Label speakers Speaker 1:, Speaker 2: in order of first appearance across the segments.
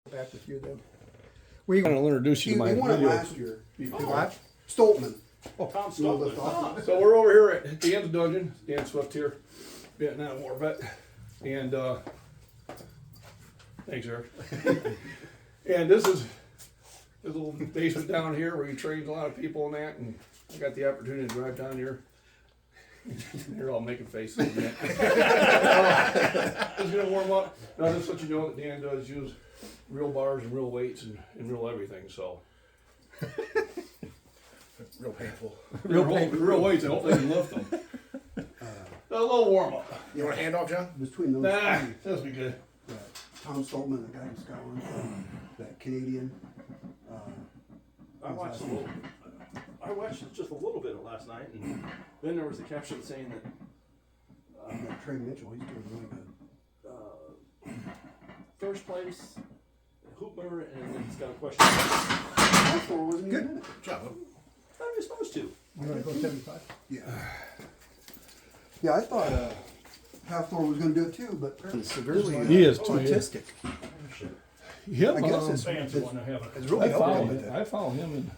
Speaker 1: Back with you then.
Speaker 2: I'm going to introduce you to my
Speaker 1: We won it
Speaker 2: video.
Speaker 1: last year. What? Stoltman.
Speaker 3: Tom
Speaker 1: You know the
Speaker 3: Stoltman.
Speaker 1: thought?
Speaker 2: So we're over here at Dan's Dungeon. Dan Swift here, Vietnam War vet. And thanks, Eric. And this is a little basement down here where he trains a lot of people and that. And I got the opportunity to drive down here. They're all making faces. It's gonna warm up. Now, just let you know that Dan does use real bars and real weights and real everything. So
Speaker 3: Real painful.
Speaker 2: real weights. I hope they can lift them. A little warm up.
Speaker 3: You want a handoff, John?
Speaker 1: Between those
Speaker 2: Nah,
Speaker 1: three,
Speaker 2: that'll be good.
Speaker 1: Tom Stoltman, the guy in Scotland, that Canadian.
Speaker 4: I watched just a little bit of last night, and then there was a caption saying that
Speaker 1: That Trey Mitchell, he's doing really good.
Speaker 4: first place, Hoopler, and then it's got a question.
Speaker 1: Half-Thor wasn't even in it.
Speaker 3: John.
Speaker 4: How are you supposed to?
Speaker 1: You want to go 75? Yeah. Yeah, I thought Half-Thor was going to do it too, but apparently severely
Speaker 2: He is too, yeah.
Speaker 1: autistic.
Speaker 2: Yep,
Speaker 1: I guess it's
Speaker 4: Fans want to have
Speaker 1: it's
Speaker 4: it.
Speaker 1: really
Speaker 2: I follow
Speaker 1: helping with
Speaker 2: him.
Speaker 1: it.
Speaker 2: I follow him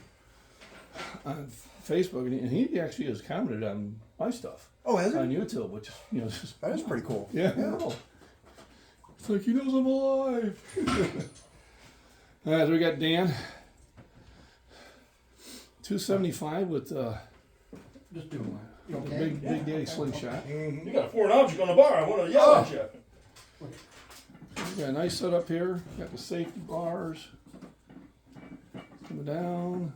Speaker 2: on Facebook, and he actually has commented on my stuff
Speaker 1: Oh, has
Speaker 2: on
Speaker 1: it?
Speaker 2: YouTube, which just
Speaker 1: That is pretty cool.
Speaker 2: yeah. I know. It's like he knows I'm alive. All right, so we got Dan. 275 with
Speaker 1: Just do one.
Speaker 2: the big daddy slingshot.
Speaker 3: Mm-hmm.
Speaker 4: You got a foreign object on the bar. I want to yell at you.
Speaker 2: We got a nice setup here. Got the safety bars coming down.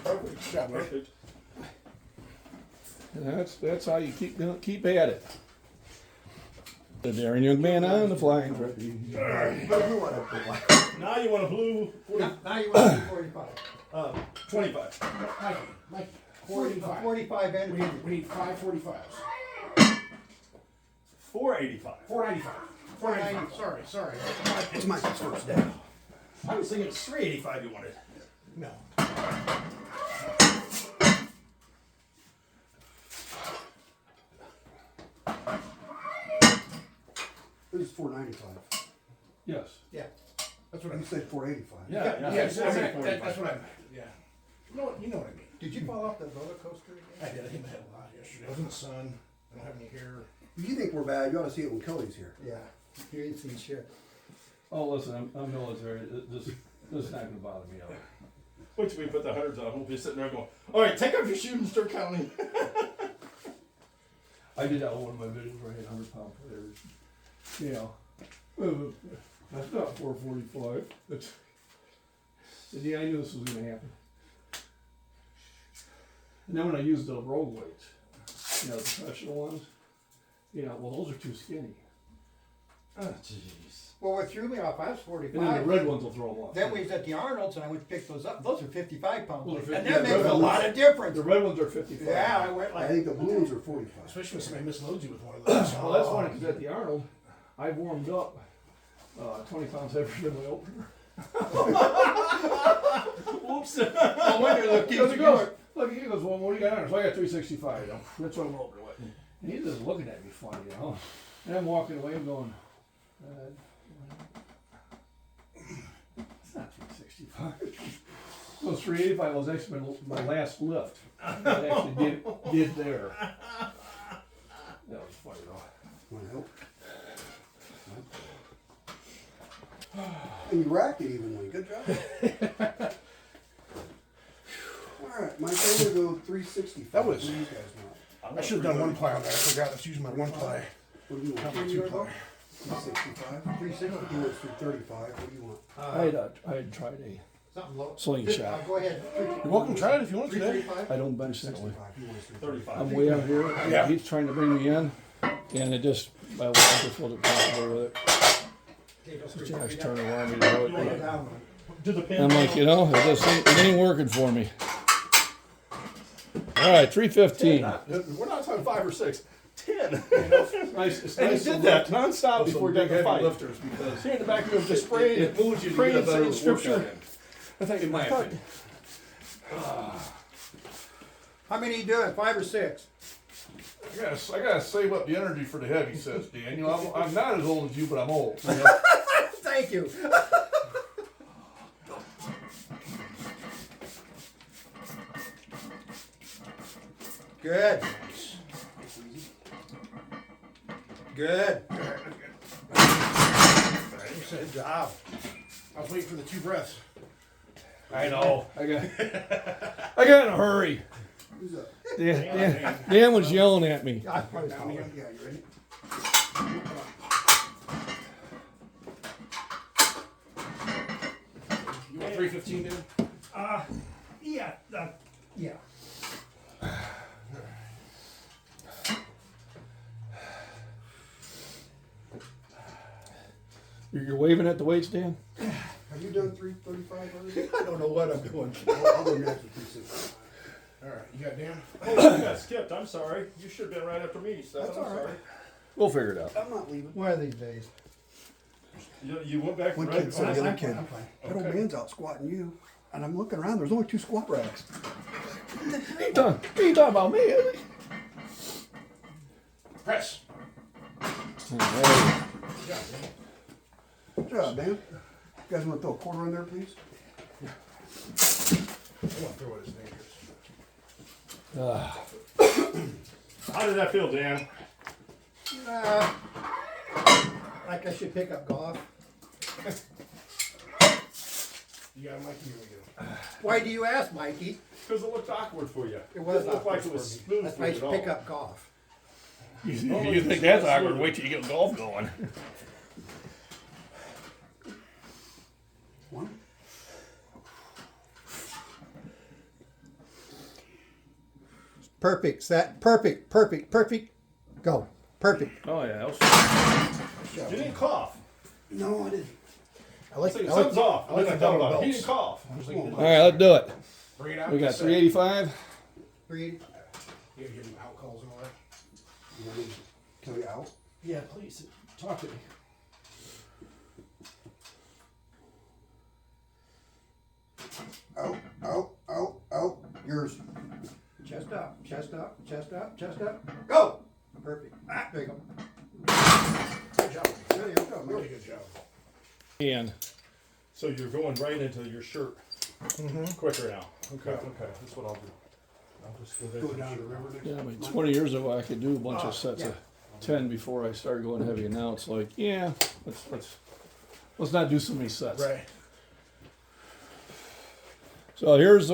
Speaker 3: Perfect shot, man.
Speaker 4: Perfect.
Speaker 2: And that's how you keep at it. The daring young man on the flying trip.
Speaker 1: But who wanted to play?
Speaker 4: Now you want a blue
Speaker 5: Now you want to do 45.
Speaker 4: 25.
Speaker 5: Mikey,
Speaker 3: 45.
Speaker 5: 45 and
Speaker 3: We need 5 45s.
Speaker 4: 485.
Speaker 3: 495. 495. Sorry.
Speaker 1: It's Mike's first day.
Speaker 4: I was thinking it's 385 you wanted.
Speaker 3: No.
Speaker 1: It was 495.
Speaker 2: Yes.
Speaker 3: Yeah. That's what I
Speaker 1: You said 485.
Speaker 4: Yeah,
Speaker 3: That's what I meant. Yeah. You know what I mean.
Speaker 5: Did you fall off the roller coaster
Speaker 3: I
Speaker 5: again?
Speaker 3: did. I hit my head a lot yesterday. I was in the sun. I don't have any hair.
Speaker 1: If you think we're bad, you ought to see it when Kelly's here.
Speaker 5: Yeah. You ain't seen shit.
Speaker 2: Oh, listen, I'm military. This is not going to bother me at all.
Speaker 4: Wait till we put the hundreds on. We'll be sitting there going, all right, take off your shoes and start counting.
Speaker 2: I did that on one of my videos where I had 100-pound players. You know, that's not 445. That's, yeah, I knew this was going to happen. And then when I used the rogue weights, the professional ones, well, those are too skinny.
Speaker 4: Oh, jeez.
Speaker 5: Well, what threw me off, I was 45.
Speaker 2: And then the red ones will throw them off.
Speaker 5: Then we was at the Arnold's and I went to pick those up. Those are 55 pounds.
Speaker 2: Well, they're
Speaker 5: And
Speaker 2: 50
Speaker 5: that
Speaker 2: yeah,
Speaker 5: makes
Speaker 2: red
Speaker 5: a
Speaker 2: ones-
Speaker 5: lot of difference.
Speaker 2: The red ones are 55.
Speaker 5: Yeah, I went
Speaker 1: I
Speaker 5: like,
Speaker 1: think the blue ones are 45.
Speaker 3: Especially when somebody misloads you with one of those.
Speaker 2: Well, that's funny because at the Arnold, I warmed up 20 pounds heavier than my opener.
Speaker 4: Whoops.
Speaker 5: no wonder the
Speaker 2: Because
Speaker 5: kids
Speaker 2: he goes, look, he goes, well, what do you got on? So I got 365, that's what I'm opener with. And he's just looking at me funny, And I'm walking away and going, it's not 365. So 385 was actually my last lift. I actually did there. That was funny though.
Speaker 1: Want to help? And you racked it evenly. Good job. Alright, Mike, I'm going to go 365.
Speaker 3: That was-
Speaker 1: What do you guys want?
Speaker 3: I should have done one ply on that. I forgot. Let's use my one ply.
Speaker 1: What do you want?
Speaker 3: Not my two ply.
Speaker 1: 365? 360? He wants 335. What do you want?
Speaker 2: I had tried a
Speaker 5: something low.
Speaker 2: slingshot.
Speaker 5: Go ahead.
Speaker 3: You're welcome to try it if you want today.
Speaker 5: 335?
Speaker 2: I don't bench that way.
Speaker 1: 65. He wants
Speaker 4: 35.
Speaker 2: I'm way out here.
Speaker 3: Yeah.
Speaker 2: He's trying to bring me in, and it just my wife just wasn't comfortable with it. Josh turned around me to do it.
Speaker 4: To the pin.
Speaker 2: I'm like, it ain't working for me. All right, 315.
Speaker 4: We're not talking 5 or 6. 10.
Speaker 2: Nice, it's
Speaker 4: And he
Speaker 2: nice
Speaker 4: did
Speaker 2: to
Speaker 4: that
Speaker 2: look
Speaker 4: nonstop
Speaker 2: with
Speaker 4: before
Speaker 2: some
Speaker 4: he got
Speaker 2: big
Speaker 4: the
Speaker 2: heavy
Speaker 4: fight.
Speaker 2: lifters because
Speaker 4: Here in the back room, just spraying
Speaker 2: it moves you to
Speaker 4: praying
Speaker 2: get a
Speaker 4: and
Speaker 2: better
Speaker 4: saying scripture.
Speaker 2: workout in.
Speaker 4: I think
Speaker 2: In my
Speaker 4: thought-
Speaker 2: opinion.
Speaker 5: How many you doing? 5 or 6?
Speaker 6: I gotta save up the energy for the heavy sets, Dan. You know, I'm not as old as you, but I'm old. You know?
Speaker 5: Thank you. Good. Good. Good job.
Speaker 3: I was waiting for the 2 breaths.
Speaker 2: I know. I got in a hurry.
Speaker 1: Who's that?
Speaker 2: Dan was yelling at me.
Speaker 5: I probably
Speaker 1: Yeah,
Speaker 5: saw it.
Speaker 1: you ready?
Speaker 3: You want 315 then?
Speaker 5: Yeah.
Speaker 2: You're waving at the weights, Dan?
Speaker 1: Have you done 335 already?
Speaker 5: I don't know what I'm doing.
Speaker 1: I'll go next with 365.
Speaker 3: All right, you got Dan?
Speaker 4: Oh, you got skipped. I'm sorry. You should have been right after me, Seth.
Speaker 1: That's
Speaker 4: I'm
Speaker 1: all right.
Speaker 4: sorry.
Speaker 2: We'll figure it out.
Speaker 1: I'm not leaving.
Speaker 5: One of these days.
Speaker 4: You went back
Speaker 1: One
Speaker 4: right.
Speaker 1: kid said the other kid,
Speaker 5: I'm fine.
Speaker 1: that old man's out squatting you. And I'm looking around, there's only 2 squat racks.
Speaker 2: You talking about me? Eddie?
Speaker 3: Press.
Speaker 2: Hey,
Speaker 1: Good job, man. You guys want to throw a quarter in there, please?
Speaker 3: I want to throw it as dangerous.
Speaker 4: How did that feel, Dan?
Speaker 5: Like I should pick up golf.
Speaker 3: You got a mic, here we go.
Speaker 5: Why do you ask, Mikey?
Speaker 4: Because it looked awkward for you.
Speaker 5: It was
Speaker 4: Didn't look like
Speaker 5: awkward
Speaker 4: it was
Speaker 5: for me.
Speaker 4: smooth
Speaker 5: That's
Speaker 4: for
Speaker 5: why I
Speaker 4: you at
Speaker 5: should
Speaker 4: all.
Speaker 5: pick up golf.
Speaker 2: you think that's awkward? Wait till you get golf going.
Speaker 1: One.
Speaker 5: Perfect, set, perfect, perfect, perfect. Go. Perfect.
Speaker 2: Oh yeah.
Speaker 4: You didn't cough.
Speaker 1: No, I didn't.
Speaker 3: I like
Speaker 4: So your
Speaker 3: I like
Speaker 4: son's off.
Speaker 3: I like the double
Speaker 4: He
Speaker 3: belts.
Speaker 4: didn't cough.
Speaker 3: I was thinking
Speaker 2: All right, let's do it.
Speaker 3: bring it out.
Speaker 2: We got
Speaker 3: just
Speaker 2: 385.
Speaker 5: 3.
Speaker 3: You gotta give him out calls and all that.
Speaker 1: You want me to tell you out?
Speaker 4: Yeah, please. Talk to me.
Speaker 1: Out, out, out, out. Yours.
Speaker 5: Chest up, chest up, chest up, chest up. Go! Perfect. There you go.
Speaker 3: Good job.
Speaker 1: There you go.
Speaker 3: Really good job.
Speaker 2: And
Speaker 4: So you're going right into your shirt quicker now. Okay, okay. That's what I'll do. I'll just go there.
Speaker 1: Go down to the river next
Speaker 2: yeah,
Speaker 1: month.
Speaker 2: 20 years ago I could do a bunch of sets of 10 before I started going heavy. And now it's like, yeah, let's not do so many sets.
Speaker 3: Right.
Speaker 2: So here's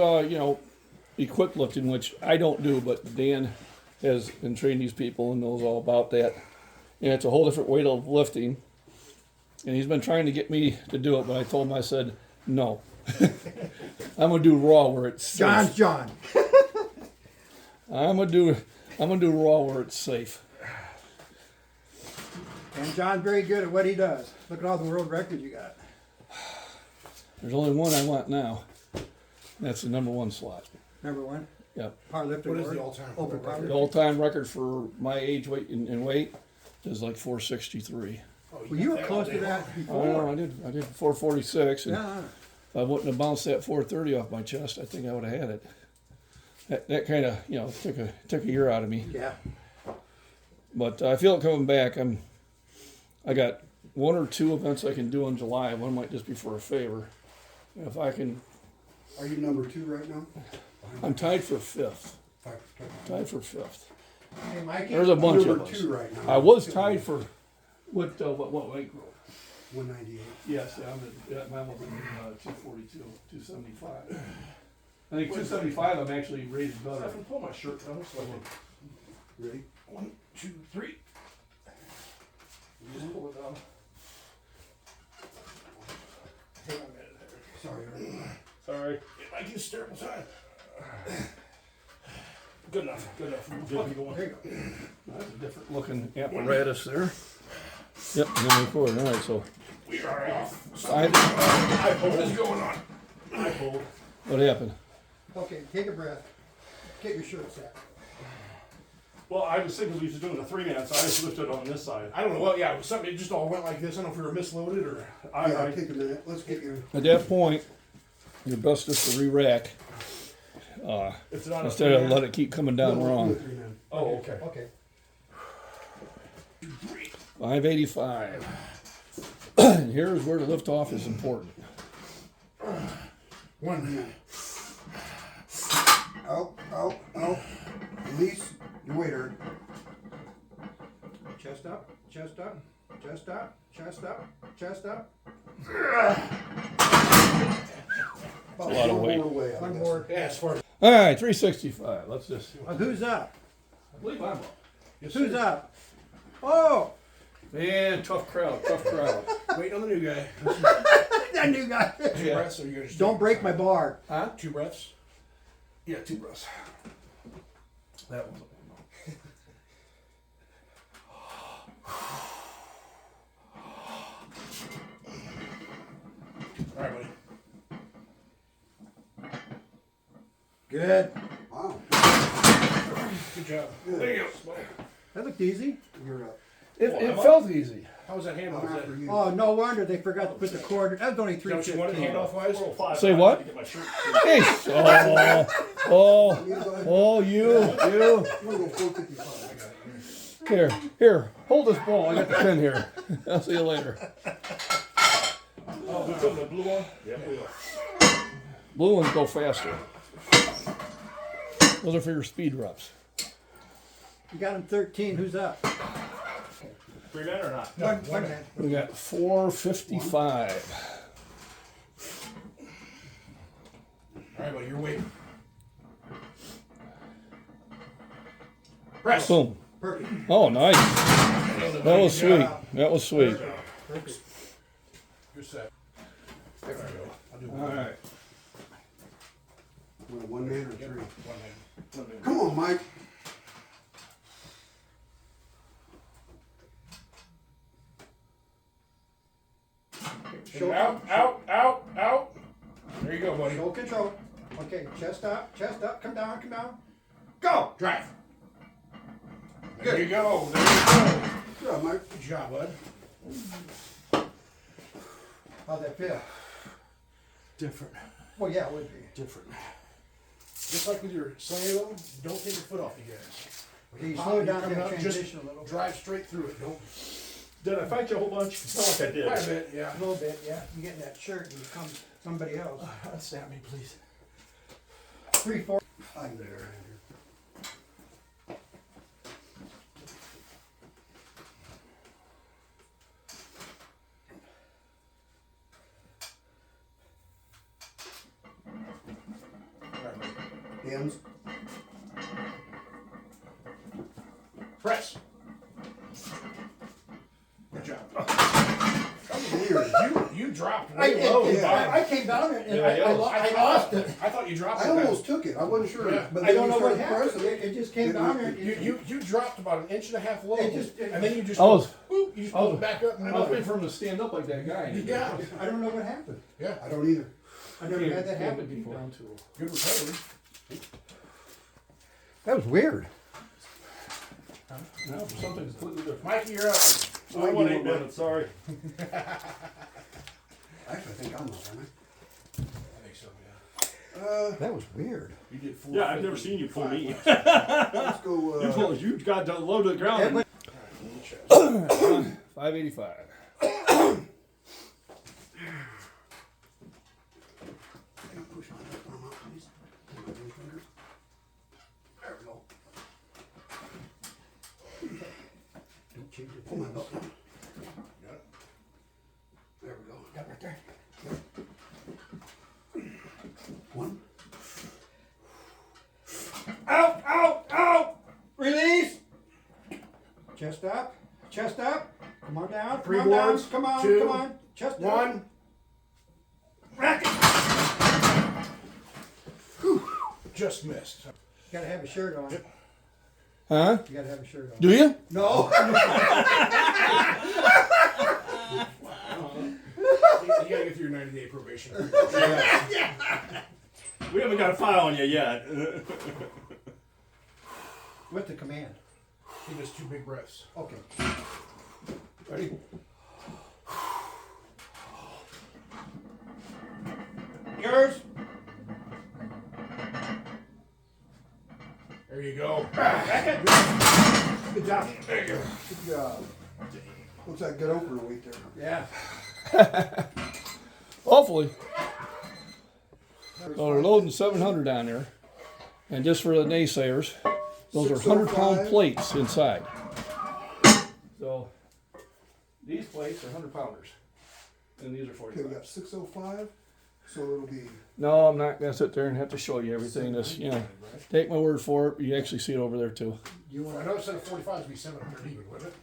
Speaker 2: equip lifting, which I don't do, but Dan has been training these people and knows all about that. And it's a whole different way of lifting. And he's been trying to get me to do it, but I told him, I said, no. I'm gonna do raw where it's safe.
Speaker 5: John's John.
Speaker 2: I'm gonna do raw where it's safe.
Speaker 5: And John's very good at what he does. Look at all the world records you got.
Speaker 2: There's only one I want now. That's the #1 slot.
Speaker 5: Number 1.
Speaker 2: Yep.
Speaker 5: Powerlifting.
Speaker 3: What is
Speaker 5: world.
Speaker 3: the all-time
Speaker 5: Open
Speaker 3: world record?
Speaker 2: The all-time record for my age, weight, and weight is like 463.
Speaker 3: Oh,
Speaker 5: Well, you were
Speaker 3: got
Speaker 5: close
Speaker 3: all
Speaker 5: to
Speaker 3: day
Speaker 5: that
Speaker 3: long.
Speaker 2: I
Speaker 5: before.
Speaker 2: know, I did 446, and
Speaker 5: Yeah.
Speaker 2: if I wouldn't have bounced that 430 off my chest, I think I would have had it. That kind of, took a year out of me.
Speaker 5: Yeah.
Speaker 2: But I feel it coming back. I got 1 or 2 events I can do in July. One might just be for a favor. If I can,
Speaker 1: Are you number 2 right now?
Speaker 2: I'm tied for 5th.
Speaker 1: Five.
Speaker 2: Tied for 5th.
Speaker 5: Hey, Mikey.
Speaker 2: There's a bunch
Speaker 1: Number
Speaker 2: of us.
Speaker 1: 2 right now.
Speaker 2: I was tied for what weight group?
Speaker 1: 198.
Speaker 2: Yes, mine was 242, 275. I think 275. I'm actually rated better.
Speaker 4: Stephen, pull my shirt down so I can.
Speaker 1: Ready?
Speaker 4: 1, 2, 3.
Speaker 2: Just pull it down.
Speaker 3: Hang on a minute there.
Speaker 1: Sorry. Ernie.
Speaker 4: Sorry.
Speaker 3: It might get terrible time.
Speaker 4: Good enough. Good enough. We're good. Going.
Speaker 5: There you go.
Speaker 2: That's a different looking apparatus there. Yep, and then record. All right, so
Speaker 3: We are off.
Speaker 4: I pulled.
Speaker 3: What is going on?
Speaker 4: I pulled.
Speaker 2: what happened?
Speaker 5: Okay, take a breath. Get your shirt set.
Speaker 4: Well, I was thinking we was doing a 3-man, so I just lifted on this side.
Speaker 3: I don't know. Well, yeah, it was something. It just all went like this. I don't know if we were misloaded or.
Speaker 1: Yeah, take a minute. Let's get you.
Speaker 2: At that point, your best is to re-rack
Speaker 4: It's not
Speaker 2: instead
Speaker 4: a
Speaker 2: of
Speaker 4: 3-man.
Speaker 2: let it keep coming down
Speaker 1: No,
Speaker 2: wrong.
Speaker 1: do a 3-man.
Speaker 4: Oh, okay.
Speaker 5: Okay.
Speaker 2: 585. And here's where the liftoff is important.
Speaker 3: One.
Speaker 1: Out, out, out. Release. Your weight hurt.
Speaker 5: Chest up, chest up, chest up, chest up, chest up.
Speaker 1: About
Speaker 2: a lot of
Speaker 1: one
Speaker 2: weight.
Speaker 1: more away, I
Speaker 5: One
Speaker 1: guess.
Speaker 5: more.
Speaker 3: Yeah, as far as.
Speaker 2: All right, 365. Let's just.
Speaker 5: Who's up?
Speaker 2: I believe I'm up.
Speaker 3: Yes,
Speaker 5: Who's
Speaker 3: sir.
Speaker 5: up? Oh,
Speaker 2: Man, tough crowd, tough crowd.
Speaker 3: Waiting on the new guy.
Speaker 5: that new guy.
Speaker 3: Two breaths, or you gonna just
Speaker 5: Don't break my bar.
Speaker 2: Huh?
Speaker 3: 2 breaths?
Speaker 2: Yeah, 2 breaths. That one's
Speaker 3: All right, buddy.
Speaker 5: Good.
Speaker 1: Wow.
Speaker 3: Good job.
Speaker 2: There you go.
Speaker 5: That looked easy.
Speaker 1: You're up.
Speaker 2: It felt easy.
Speaker 3: How was that handle?
Speaker 1: I'm
Speaker 3: Was that,
Speaker 1: after
Speaker 3: is
Speaker 1: you.
Speaker 5: Oh, no wonder they forgot to put the cord. That was only
Speaker 3: that what you wanted
Speaker 5: 315.
Speaker 3: handoff wise?
Speaker 4: 405.
Speaker 2: Say
Speaker 4: I
Speaker 2: what?
Speaker 4: had to get my shirt.
Speaker 2: Jeez. Oh, you.
Speaker 1: I'm gonna go 455.
Speaker 2: Here, hold this ball. I got the pin here. I'll see you later.
Speaker 4: Oh, we put the blue on? Yeah, we will.
Speaker 2: Blue ones go faster. Those are for your speed reps.
Speaker 5: You got him 13. Who's up?
Speaker 4: 3 men or not?
Speaker 5: One man.
Speaker 2: We got 455.
Speaker 3: All right, buddy, you're waiting. Press.
Speaker 2: Boom.
Speaker 5: Perfect.
Speaker 2: Oh, nice. That was sweet. That was sweet.
Speaker 5: Perfect.
Speaker 3: You're set. There we go. I'll do
Speaker 2: All
Speaker 3: one.
Speaker 2: right.
Speaker 1: Want a 1 man or 3?
Speaker 3: One hand.
Speaker 1: Come on, Mike.
Speaker 3: Out, out, out, out. There you go, buddy.
Speaker 5: Show control. Okay, chest up, come down, come down. Go!
Speaker 3: Drive. There you go. There you go.
Speaker 1: Good job, Mike.
Speaker 3: Good job, bud.
Speaker 5: How'd that feel?
Speaker 3: Different.
Speaker 5: Well, yeah, it would be.
Speaker 3: Different. Just like with your slinger though, don't take your foot off the gas.
Speaker 5: Okay, you slow down
Speaker 3: Coming
Speaker 5: that
Speaker 3: up, just
Speaker 5: transition a little.
Speaker 3: drive straight through it. Don't.
Speaker 4: Did I fight you a whole bunch? It's not like I did.
Speaker 3: Quite a bit, yeah.
Speaker 5: A little bit, yeah. You get in that shirt and you become somebody else.
Speaker 3: Unsnap me, please.
Speaker 5: 3, 4.
Speaker 1: I can get her in here.
Speaker 3: All right, buddy.
Speaker 1: Hands.
Speaker 3: Press. Good job.
Speaker 1: Weird.
Speaker 3: You dropped
Speaker 5: I,
Speaker 3: way low.
Speaker 5: I came down and
Speaker 4: Yeah,
Speaker 5: I lost it.
Speaker 3: I thought you dropped
Speaker 1: I
Speaker 3: it.
Speaker 1: almost took it. I wasn't sure.
Speaker 3: Yeah.
Speaker 1: But
Speaker 5: I
Speaker 1: then
Speaker 5: don't
Speaker 1: you
Speaker 5: know what
Speaker 1: started
Speaker 5: happened.
Speaker 1: pressing
Speaker 5: It just came down there.
Speaker 3: You dropped about 1.5 inches low,
Speaker 5: It just-
Speaker 3: and then you just
Speaker 2: I was-
Speaker 3: boop, you just pulled it back up. And
Speaker 2: I was waiting for him to stand up like that guy.
Speaker 3: yeah,
Speaker 5: I don't know what happened.
Speaker 3: yeah.
Speaker 1: I don't either.
Speaker 5: I never had that happen
Speaker 2: Can't
Speaker 5: before.
Speaker 2: down to-
Speaker 3: Good recovery.
Speaker 5: That was weird.
Speaker 2: No, for something completely different.
Speaker 3: Mikey, you're up.
Speaker 4: I won 8 minutes, sorry.
Speaker 1: Actually, I think I'm up, am
Speaker 3: I think so, yeah.
Speaker 1: I?
Speaker 5: That was weird.
Speaker 3: You did 4.
Speaker 4: Yeah, I've never seen you pull me.
Speaker 1: Let's go.
Speaker 4: You pulled, you got low to the ground.
Speaker 5: Yeah,
Speaker 2: 585.
Speaker 1: Push my left arm out, please. My ring finger. There we go. Don't change it. Pull my belt down.
Speaker 3: Got it.
Speaker 1: There we go.
Speaker 5: Got it right there.
Speaker 1: 1.
Speaker 5: Out, out, out! Release! Chest up, chest up. Come on down,
Speaker 3: Three
Speaker 5: come on
Speaker 3: boards,
Speaker 5: down. Come on,
Speaker 3: 2,
Speaker 5: come on. Chest up.
Speaker 3: 1.
Speaker 5: Rack it.
Speaker 3: Just missed.
Speaker 5: You gotta have a shirt on.
Speaker 2: Huh?
Speaker 5: You gotta have a shirt on.
Speaker 2: Do you?
Speaker 5: No.
Speaker 3: You gotta get through your 90-day probation.
Speaker 4: We haven't got a file on you yet.
Speaker 5: What's the command?
Speaker 3: He does 2 big breaths.
Speaker 5: Okay.
Speaker 2: Ready?
Speaker 5: Yours?
Speaker 3: There you go.
Speaker 5: Rack it. Good job.
Speaker 3: There you go.
Speaker 1: Good job. Looks like good opener weight there.
Speaker 3: Yeah.
Speaker 2: Hopefully. So they're loading 700 down there. And just for the naysayers, those are 100-pound
Speaker 1: 605.
Speaker 2: plates inside. So these plates are 100-pounders. And these are
Speaker 1: Okay, we
Speaker 2: 45.
Speaker 1: got 605, so it'll be,
Speaker 2: No, I'm not going to sit there and have to show you everything. This, you know, take my word for it. You actually see it over there too.
Speaker 3: You want? I know instead of 45 would be 700 even, wouldn't it?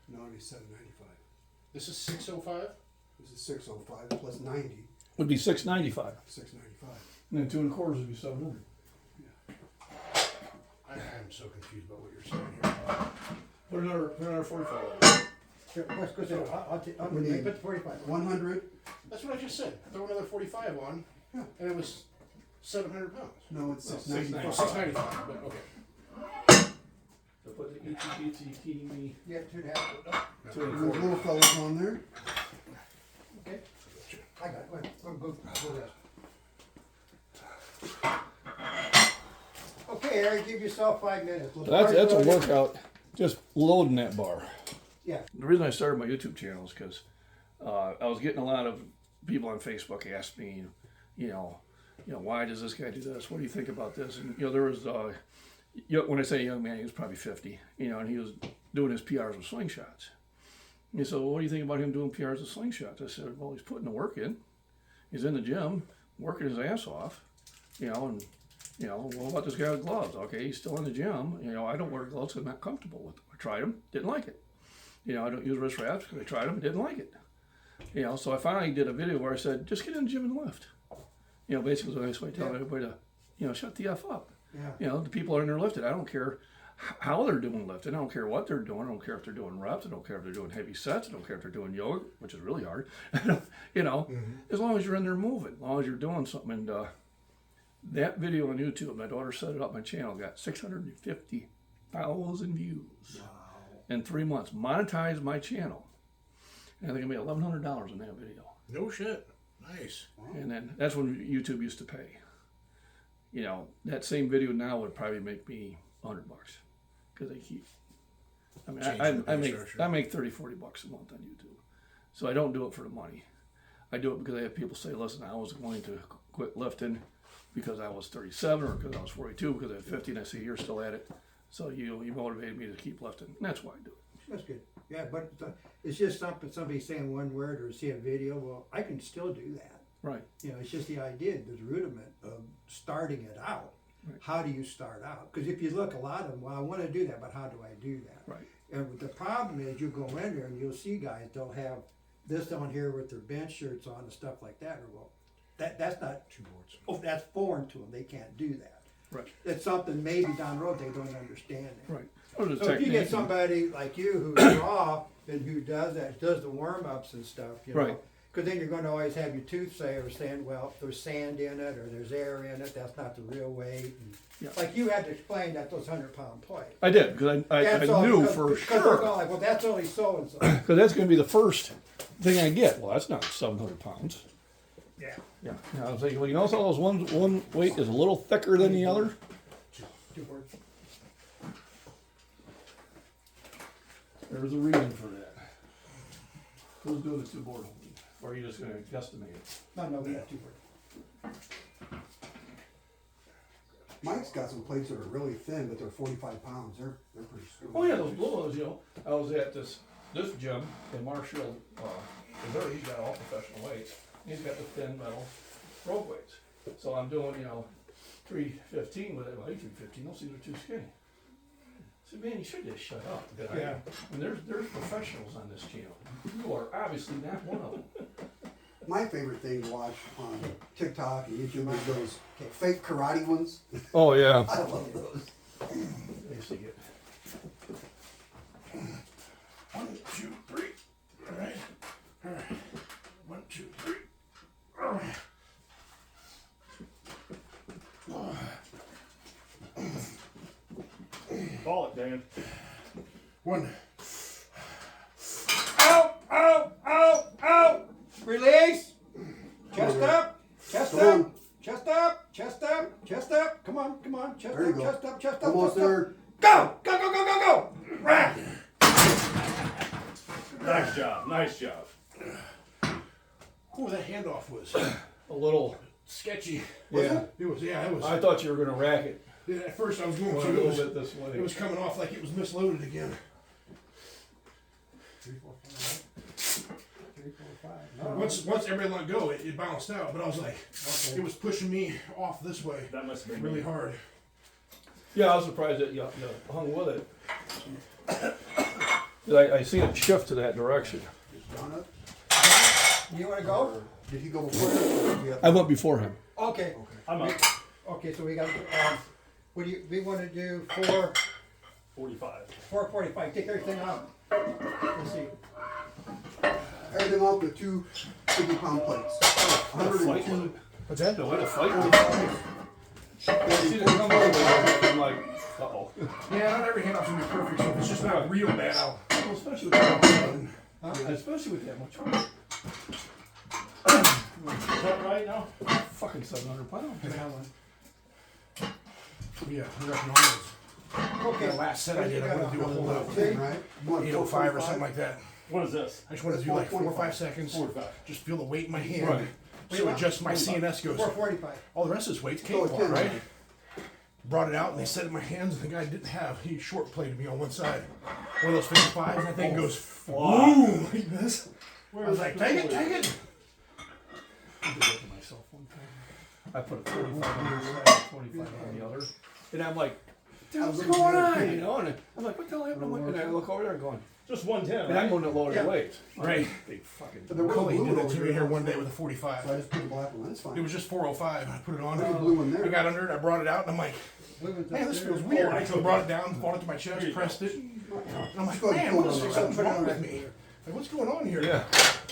Speaker 1: no, it'll be 795.
Speaker 3: This is 605.
Speaker 1: This is 605 plus 90,
Speaker 2: Would be 695.
Speaker 1: 695.
Speaker 2: And then 2 1/4 would be 700.
Speaker 3: I am so confused about what you're saying here.
Speaker 2: Put another 45.
Speaker 5: Sure, let's go through. I'll
Speaker 1: We need-
Speaker 5: put the 45.
Speaker 1: 100,
Speaker 3: That's what I just said. Throw another 45 on,
Speaker 1: Yeah.
Speaker 3: and it was 700 pounds.
Speaker 1: no, it's
Speaker 3: Oh,
Speaker 1: 695.
Speaker 3: 695, but okay.
Speaker 2: So put the itsy teeny
Speaker 5: Yeah, 2.5.
Speaker 2: 2
Speaker 1: And those little fellas on there.
Speaker 5: Okay. I got it. Go this. Okay, Eric, give yourself 5 minutes.
Speaker 2: That's a workout, just loading that bar.
Speaker 5: Yeah.
Speaker 2: The reason I started my YouTube channel is because I was getting a lot of people on Facebook ask me, you know, why does this guy do this? What do you think about this? And there was, when I say young man, he was probably 50, and he was doing his PRs with slingshots. And he said, well, what do you think about him doing PRs with slingshots? I said, well, he's putting the work in. He's in the gym, working his ass off, and what about this guy with gloves? Okay, he's still in the gym. I don't wear gloves because I'm not comfortable with them. I tried them, didn't like it. I don't use wrist wraps because I tried them, didn't like it. So I finally did a video where I said, just get in the gym and lift. Basically it was a nice way of telling everybody to, shut the F up.
Speaker 5: Yeah.
Speaker 2: The people are in there lifting. I don't care how they're doing lifting. I don't care what they're doing. I don't care if they're doing reps. I don't care if they're doing heavy sets. I don't care if they're doing yoga, which is really hard. As long as you're in there moving, as long as you're doing something. And that video on YouTube, my daughter set it up, my channel got 650,000 views. Wow. In 3 months. Monetized my channel. And I think I made $1,100 in that video.
Speaker 3: No shit. Nice.
Speaker 2: And then that's when YouTube used to pay. That same video now would probably make me $100 because they keep. I mean, I make $30, $40 a month on YouTube, so I don't do it for the money. I do it because I have people say, "Listen, I was going to quit lifting because I was 37 or because I was 42 because I had 50," and I say, "You're still at it, so you motivated me to keep lifting." And that's why I do it.
Speaker 5: That's good. Yeah, but it's just something, somebody saying one word or see a video. Well, I can still do that.
Speaker 2: Right.
Speaker 5: It's just the idea, the rudiment of starting it out.
Speaker 2: Right.
Speaker 5: How do you start out? Because if you look, a lot of them, well, I want to do that, but how do I do that?
Speaker 2: Right.
Speaker 5: And the problem is, you go in there and you'll see guys, they'll have this on here with their bench shirts on and stuff like that. Or, well, that's not,
Speaker 3: 2 boards.
Speaker 5: oh, that's foreign to them. They can't do that.
Speaker 2: Right.
Speaker 5: It's something maybe down the road they don't understand it.
Speaker 2: Right. Or the
Speaker 5: So if you get
Speaker 2: technique.
Speaker 5: somebody like you who's raw and who does that, does the warm-ups and stuff,
Speaker 2: Right.
Speaker 5: Because then you're going to always have your toothsayers saying, well, there's sand in it or there's air in it, that's not the real weight. And
Speaker 2: Yeah.
Speaker 5: like you had to explain that those 100-pound plates.
Speaker 2: I did because I knew for
Speaker 5: Because they're
Speaker 2: sure.
Speaker 5: going like, well, that's only so-and-so.
Speaker 2: Because that's going to be the first thing I get. Well, that's not 700 pounds.
Speaker 5: Yeah.
Speaker 2: Yeah. I was thinking, well, notice all those one weight is a little thicker than the other.
Speaker 5: 2 words.
Speaker 2: There's a reason for that. Who's doing the 2 board holding? Or are you just going to guesstimate it?
Speaker 5: No, we got 2 words.
Speaker 1: Mike's got some plates that are really thin, but they're 45 pounds. They're pretty screwed.
Speaker 2: Oh yeah, those blue ones. I was at this gym in Marshall, Missouri. He's got all professional weights. He's got the thin metal rope weights. So I'm doing 315 with it. Well, 315. Those things are too skinny. I said, man, you should just shut up.
Speaker 5: Yeah.
Speaker 2: And there's professionals on this channel. You are obviously not one of them.
Speaker 1: My favorite thing to watch on TikTok and YouTube is those fake karate ones.
Speaker 2: Oh yeah.
Speaker 1: I love those.
Speaker 2: I used to get.
Speaker 3: 1, 2, 3. All right. 1, 2, 3. All right.
Speaker 4: Call it, Dan.
Speaker 3: 1.
Speaker 5: Out, out, out, out. Release. Chest up, chest
Speaker 1: Come
Speaker 5: up,
Speaker 1: on.
Speaker 5: chest up, chest up, chest up. Come on, chest
Speaker 1: There you
Speaker 5: up,
Speaker 1: go.
Speaker 5: chest up, chest up.
Speaker 1: Almost
Speaker 5: chest up.
Speaker 1: there.
Speaker 5: Go, go, go, go, go, go. Rah.
Speaker 4: Nice job.
Speaker 3: Cool, that handoff was
Speaker 2: A little.
Speaker 3: sketchy.
Speaker 2: Yeah.
Speaker 3: It was, yeah, it was.
Speaker 2: I thought you were gonna rack it.
Speaker 3: Yeah, at first I was going
Speaker 2: A
Speaker 3: to,
Speaker 2: little bit this way.
Speaker 3: it was coming off like it was misloaded again.
Speaker 5: 3, 4, 5. 3, 4, 5. No,
Speaker 3: Once everybody let go, it bounced out, but I was like, it was pushing me off this way
Speaker 4: That must have been
Speaker 3: really hard.
Speaker 2: Yeah, I was surprised that you hung with it. 'Cause I seen it shift to that direction.
Speaker 1: John up?
Speaker 5: You wanna go?
Speaker 1: Did he go before that? Or did you have-
Speaker 2: I went before him.
Speaker 5: Okay.
Speaker 4: I'm up.
Speaker 5: Okay, so we got, what do you, we wanna do 4,
Speaker 4: 45.
Speaker 5: 4:45, take everything out. Let's see.
Speaker 1: Everything off the 2 50-pound plates. 102.
Speaker 3: What's that?
Speaker 2: The way to fight with it. See it come over, I'm like, uh-oh.
Speaker 3: Yeah, not every handoff's gonna be perfect, so if it's just not real bad, I'll.
Speaker 2: Well, especially with that much. Especially with that much. weight.
Speaker 4: Is that right now?
Speaker 2: Fucking 700 pounds.
Speaker 3: Yeah, I reckon on
Speaker 5: Okay.
Speaker 3: the last set I did, I wanna do a whole lot of
Speaker 1: 10, right? You want
Speaker 3: 805 or something like that.
Speaker 4: What is this?
Speaker 3: I just wanna do like 4 or 5 seconds.
Speaker 4: 45.
Speaker 3: Just feel the weight in my hand.
Speaker 2: Right.
Speaker 3: So it just my CNS goes.
Speaker 5: 4:45.
Speaker 3: All the rest of this weight's
Speaker 1: Oh, it's
Speaker 3: cakewalk,
Speaker 1: 10,
Speaker 3: right? Brought it out and they set it in my hands and the guy didn't have, he short plated me on one side. One of those 55s and that thing goes boom like this. I was like, take it, take it.
Speaker 2: I did that to myself one time. I put a 45 on one side, 25 on the other. And I'm like, what's going on? You know, and I'm like, what the hell happened? And I look over there and going,
Speaker 4: Just 110,
Speaker 2: and I'm
Speaker 4: right?
Speaker 2: going to lower the weight.
Speaker 3: Right.
Speaker 2: Big fucking.
Speaker 1: But there was a
Speaker 3: Coley
Speaker 1: blue
Speaker 3: did
Speaker 1: one
Speaker 3: that
Speaker 1: over
Speaker 3: to me
Speaker 1: here.
Speaker 3: here one day with a
Speaker 1: So I
Speaker 3: 45.
Speaker 1: just put the black one. That's
Speaker 3: It
Speaker 1: fine.
Speaker 3: was just 405. I put it on.
Speaker 1: There's a blue one there.
Speaker 3: I got under it, I brought it out and I'm like, man, this feels weird. I brought it down, brought it to my chest, pressed it. And I'm like, man, what is something's wrong with me? Like, what's going on here?
Speaker 2: Yeah.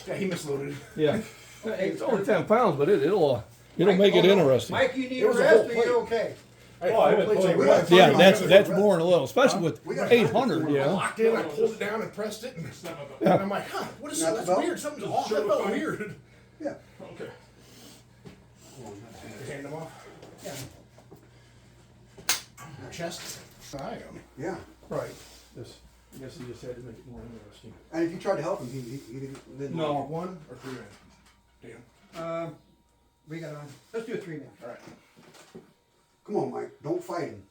Speaker 3: Yeah, he misloaded.
Speaker 2: Yeah. It's only 10 pounds, but it'll make it interesting.
Speaker 5: Mike, you need
Speaker 3: There
Speaker 5: a
Speaker 3: was a
Speaker 5: rest
Speaker 3: whole
Speaker 5: or
Speaker 3: plate.
Speaker 5: you okay?
Speaker 3: I had
Speaker 4: Oh, I
Speaker 3: 4
Speaker 4: had
Speaker 3: plates
Speaker 4: plenty
Speaker 3: of
Speaker 1: of
Speaker 3: bread.
Speaker 1: rest.
Speaker 2: Yeah,
Speaker 1: Fine,
Speaker 2: that's
Speaker 1: fine.
Speaker 2: that's more than a little, especially with
Speaker 1: We got
Speaker 2: 800. You know.
Speaker 3: Locked in, I pulled it down and pressed it, and I'm like, huh, what is
Speaker 1: Not
Speaker 3: that? That's
Speaker 1: the belt?
Speaker 3: weird. Something's off. That felt weird.
Speaker 1: Yeah.
Speaker 3: Okay. Hand them off.
Speaker 5: Yeah.
Speaker 3: Your chest. I am.
Speaker 1: Yeah.
Speaker 2: Right. This. I guess he just had to make it more interesting.
Speaker 1: And if you tried to help him, he didn't.
Speaker 2: No.
Speaker 3: 1 or 3 men. Damn.
Speaker 5: We got on, let's do a 3-man.
Speaker 3: All right.
Speaker 1: Come on, Mike. Don't fight him.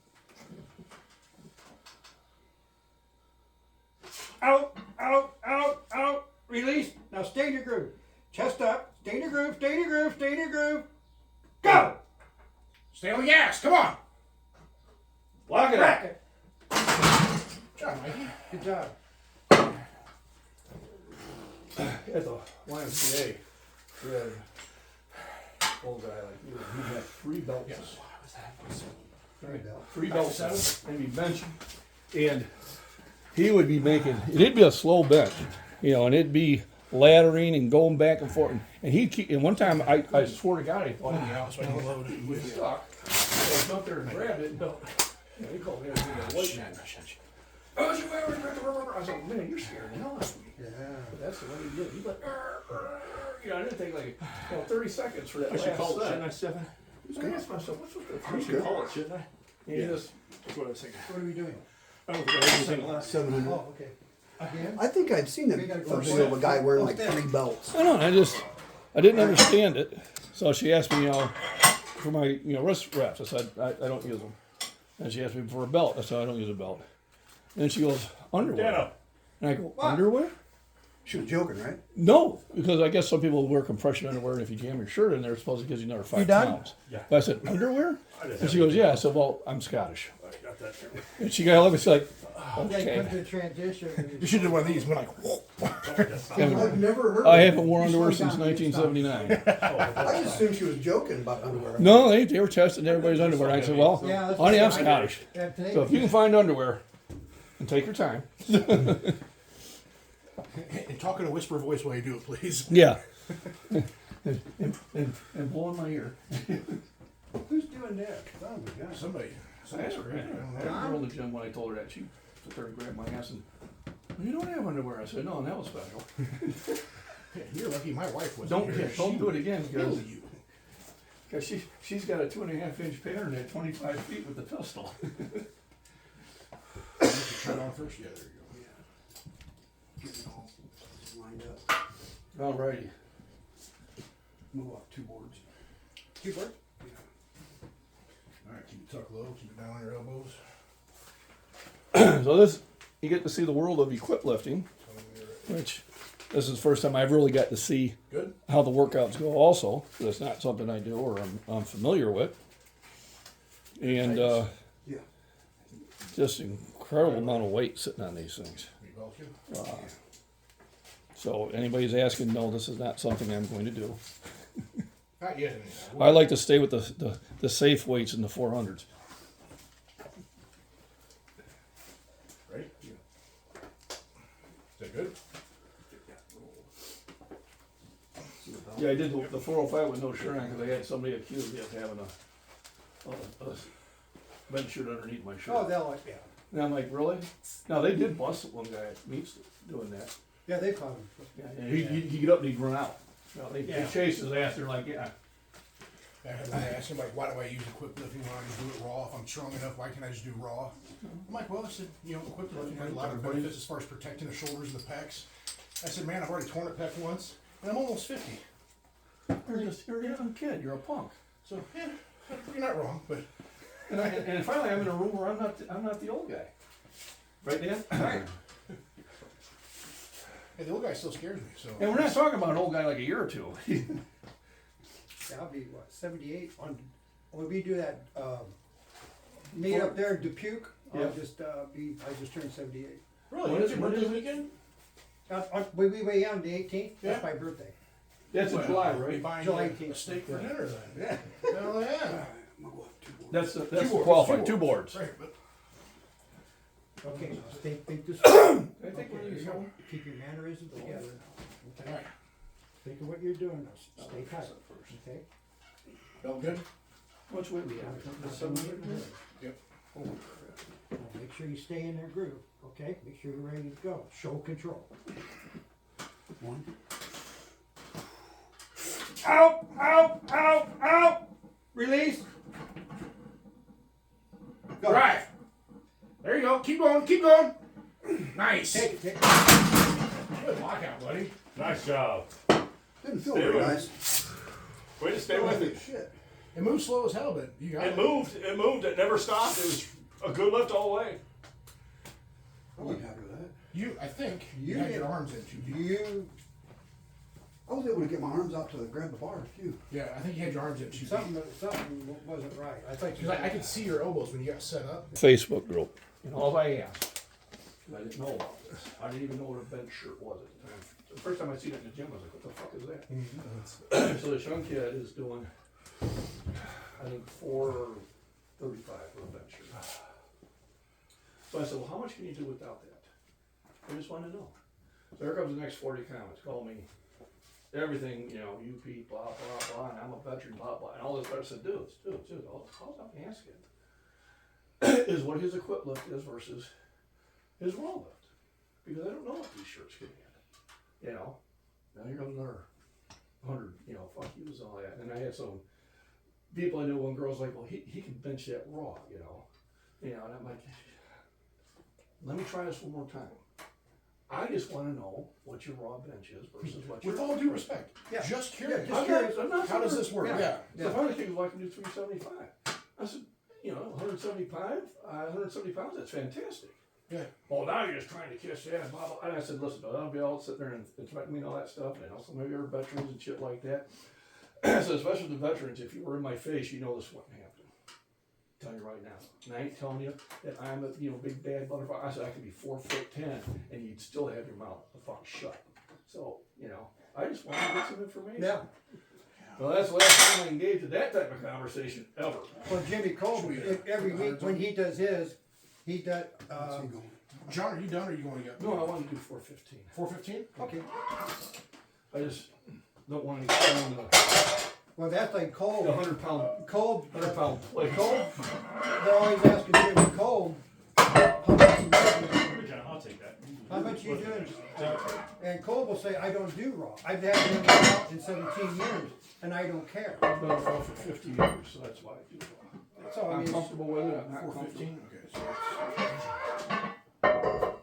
Speaker 5: Out, out, out, out, release. Now stay in your groove. Chest up, stay in your groove, stay in your groove, stay in your groove. Go!
Speaker 3: Stay on the gas. Come on.
Speaker 2: Lock it
Speaker 5: Rack
Speaker 2: up.
Speaker 5: it.
Speaker 3: Good job, Mikey.
Speaker 5: Good job.
Speaker 2: At the YMCA, we had an old guy like you. He had 3 belts.
Speaker 3: Yes.
Speaker 2: Right.
Speaker 1: belt.
Speaker 2: 3 belts and he'd bench, and he would be making. It'd be a slow bench, you know, and it'd be laddering and going back and forth. And he'd keep. And one time, I swear to God, I thought
Speaker 3: Yeah, so I can load
Speaker 2: he was stuck. So I jumped there and grabbed it and built. You know, he called me a white man. Oh, you ever? I was like, man, you're scaring the hell out of me.
Speaker 5: Yeah.
Speaker 2: But that's the way he did. He's like, you know, I didn't take like 30 seconds for that
Speaker 4: I should
Speaker 2: last
Speaker 4: call it,
Speaker 2: set.
Speaker 4: shouldn't I, Stephen?
Speaker 2: I asked myself, what's with the
Speaker 4: I
Speaker 2: three?
Speaker 4: should call it, shouldn't I?
Speaker 2: And he just,
Speaker 4: That's what I was thinking.
Speaker 5: What are we doing?
Speaker 4: I don't think I heard you saying it last.
Speaker 1: 700.
Speaker 5: Oh, okay. Again?
Speaker 1: I think I'd seen
Speaker 5: We gotta
Speaker 1: a
Speaker 5: go
Speaker 1: video of a guy wearing like
Speaker 5: Go
Speaker 1: 3 belts.
Speaker 2: I don't know, I didn't understand it. So she asked me, you know, for my, you know, wrist wraps. I said, I don't use them. And she asked me for a belt. I said, I don't use a belt. And she goes, underwear.
Speaker 4: Dano.
Speaker 2: And I go, underwear?
Speaker 1: She was joking, right?
Speaker 2: No, because I guess some people wear compression underwear, and if you jam your shirt in there, it's supposed to give you another 5 pounds.
Speaker 4: Yeah.
Speaker 2: But I said, underwear?
Speaker 4: I just
Speaker 2: And she goes, yeah. I said, well, I'm Scottish.
Speaker 4: I got that.
Speaker 2: And she got a look, and she's like,
Speaker 5: Yeah, you
Speaker 2: okay.
Speaker 5: come to the transition.
Speaker 3: You should do one of these. We're like,
Speaker 1: I've never heard
Speaker 2: I
Speaker 1: of it.
Speaker 2: haven't worn underwear
Speaker 5: slow
Speaker 2: since
Speaker 5: down, you stop.
Speaker 2: 1979.
Speaker 1: I just assumed she was joking about underwear.
Speaker 2: No, they were testing everybody's underwear. I said, well,
Speaker 5: Yeah, that's
Speaker 2: honey, I'm
Speaker 5: what I-
Speaker 2: Scottish.
Speaker 5: Yeah, today.
Speaker 2: So if you can find underwear, and take your time.
Speaker 3: and talk in a whisper voice while you do it, please.
Speaker 2: Yeah. and blow in my ear.
Speaker 5: Who's doing that? Oh my gosh.
Speaker 3: Somebody.
Speaker 2: I asked her, I girl in the gym when I told her that, she took her and grabbed my ass and, you don't have underwear. I said, no, and that was special.
Speaker 3: Yeah, you're lucky my wife was.
Speaker 2: Don't do it again,
Speaker 3: Kill
Speaker 2: because
Speaker 3: you.
Speaker 2: she's got a 2.5-inch pattern at 25 feet with the pistol.
Speaker 3: Try it on first. Yeah, there you go.
Speaker 1: Getting all lined up.
Speaker 2: Alrighty.
Speaker 3: Move off 2 boards.
Speaker 5: 2 boards?
Speaker 3: All right, keep it tucked low, keep it down on your elbows.
Speaker 2: So this, you get to see the world of equip lifting, which this is the first time I've really got to see
Speaker 3: Good.
Speaker 2: how the workouts go also. It's not something I do or I'm familiar with. And
Speaker 1: Yeah.
Speaker 2: just incredible amount of weight sitting on these things. So anybody's asking, no, this is not something I'm going to do.
Speaker 3: Not yet.
Speaker 2: I like to stay with the safe weights in the 400s.
Speaker 3: Right? Is that good?
Speaker 2: Yeah, I did the 405 with no shirt on because I had somebody accuse me of having a bench shirt underneath my shirt.
Speaker 5: Oh, they'll like, yeah.
Speaker 2: And I'm like, really? No, they did bust one guy at meets doing that.
Speaker 5: Yeah, they found him.
Speaker 2: Yeah, and he'd get up and he'd run out. You know, they
Speaker 5: Yeah.
Speaker 2: chased his ass. They're like, yeah.
Speaker 3: I had to ask him, like, why do I use equip lifting when I just do it raw? If I'm strong enough, why can't I just do raw? I'm like, well, I said, you know, equip lifting has a lot of benefits as far as protecting the shoulders and the pecs. I said, man, I've already torn a pec once, and I'm almost 50.
Speaker 2: You're a young kid. You're a punk.
Speaker 3: So, yeah, you're not wrong, but
Speaker 2: And finally, I'm in a room where I'm not the old guy. Right, Dan?
Speaker 3: hey, the old guy still scares me. So,
Speaker 2: And we're not talking about an old guy like a year or two.
Speaker 5: Yeah, I'll be, what, 78 on, when we do that, meet up there in Dubuque,
Speaker 2: Yeah.
Speaker 5: I just turned 78.
Speaker 3: really,
Speaker 2: When
Speaker 3: it's
Speaker 2: is
Speaker 3: your
Speaker 2: it?
Speaker 3: birthday weekend?
Speaker 5: We weigh on the 18th, that's
Speaker 3: Yeah.
Speaker 5: my birthday.
Speaker 2: That's in July,
Speaker 3: Be
Speaker 2: right?
Speaker 3: buying
Speaker 5: July
Speaker 3: you a
Speaker 5: 18th.
Speaker 3: steak for dinner then.
Speaker 5: Yeah.
Speaker 3: Hell yeah.
Speaker 1: I'm gonna go up 2 boards.
Speaker 2: That's the
Speaker 3: Two boards,
Speaker 2: qualified. 2 boards.
Speaker 3: Right, but
Speaker 5: Okay, now think this,
Speaker 2: I think
Speaker 5: okay,
Speaker 2: we're
Speaker 5: here you
Speaker 2: so.
Speaker 5: go. Keep your mannerisms together now.
Speaker 3: all
Speaker 5: Okay,
Speaker 3: right.
Speaker 5: think of what you're doing now, stay tight, okay?
Speaker 3: Felt good?
Speaker 2: How much weight we have?
Speaker 5: That's something you're doing.
Speaker 3: Yep.
Speaker 5: Now make sure you stay in their groove, okay? Make sure you're ready to go, show control.
Speaker 1: 1.
Speaker 5: Out, out, out, out, release. Go.
Speaker 3: Drive. There you go. Keep going. Keep going. Nice.
Speaker 5: Take it, take it.
Speaker 3: Good lockout, buddy.
Speaker 4: Nice job.
Speaker 1: Didn't feel
Speaker 4: Stay
Speaker 1: very
Speaker 4: with
Speaker 1: nice.
Speaker 4: Way to stay with it.
Speaker 1: Shit.
Speaker 3: It moves slow as hell, but you got
Speaker 4: It moved. It moved. It never stopped. It was a good lift all the way.
Speaker 1: I wasn't happy with that.
Speaker 3: I think you
Speaker 5: You
Speaker 3: had
Speaker 5: did-
Speaker 3: your arms in too deep.
Speaker 1: I was able to get my arms out to grab the bar too.
Speaker 3: Yeah, I think you had your arms in too deep.
Speaker 5: Something wasn't right. I thought you.
Speaker 3: Because I could see your elbows when you got set up.
Speaker 2: Facebook group. And all I asked, because I didn't know about this, I didn't even know what a bench shirt was at the time. The first time I seen it in the gym, I was like, what the fuck is that? So this young kid is doing, I think 435 for a bench shirt. So I said, well, how much can you do without that? I just wanted to know. So here comes the next 40 comments, call me everything, you know, UP, blah, blah, blah, and I'm a veteran, blah, blah, and all this stuff. I said, dude, all I'm asking is what his equip lift is versus his raw lift. Because I don't know what these shirts can handle. You know, now here comes another 100, you know, fuck you, and all that. And I had some people I knew, one girl's like, well, he can bench that raw, you know. And I'm like, let me try this one more time. I just want to know what your raw bench is versus what your.
Speaker 3: With all due respect.
Speaker 5: Yeah.
Speaker 3: Just curious.
Speaker 5: Yeah, just curious.
Speaker 2: I'm not
Speaker 3: How does this work?
Speaker 5: Yeah.
Speaker 2: So finally, people like to do 375. I said, you know, 170 pounds, that's fantastic.
Speaker 3: Yeah.
Speaker 2: Well, now you're just trying to kiss ass, blah, blah. And I said, listen, I'll be all sitting there and threaten me and all that stuff. And also maybe you're veterans and shit like that. So especially the veterans, if you were in my face, you know this wouldn't happen. I'm telling you right now. And I ain't telling you that I'm a big bad butterfly. I said I could be 4'10" and you'd still have your mouth the fuck shut. So, I just wanted to get some information.
Speaker 5: Yeah.
Speaker 2: Well, that's the last time I engaged in that type of conversation ever.
Speaker 5: Well, Jimmy Cole, every week when he does his, he does,
Speaker 1: What's he going?
Speaker 3: John, are you done or are you going to get?
Speaker 2: No, I want to do 415.
Speaker 3: 415?
Speaker 5: okay.
Speaker 2: I just don't want to extend the
Speaker 5: Well, that's like Cole.
Speaker 2: 100-pound
Speaker 5: Cole,
Speaker 2: plate.
Speaker 5: Cole, they're always asking Jimmy Cole, how much you doing?
Speaker 4: I'll take that.
Speaker 5: How much you doing? And Cole will say, I don't do raw. I've had him raw in 17 years, and I don't care.
Speaker 2: I've done raw for 50 years, so that's why I do raw.
Speaker 5: So, I
Speaker 2: I'm
Speaker 5: mean,
Speaker 2: comfortable with it. I'm not
Speaker 3: 415?
Speaker 2: comfortable.
Speaker 3: Okay, so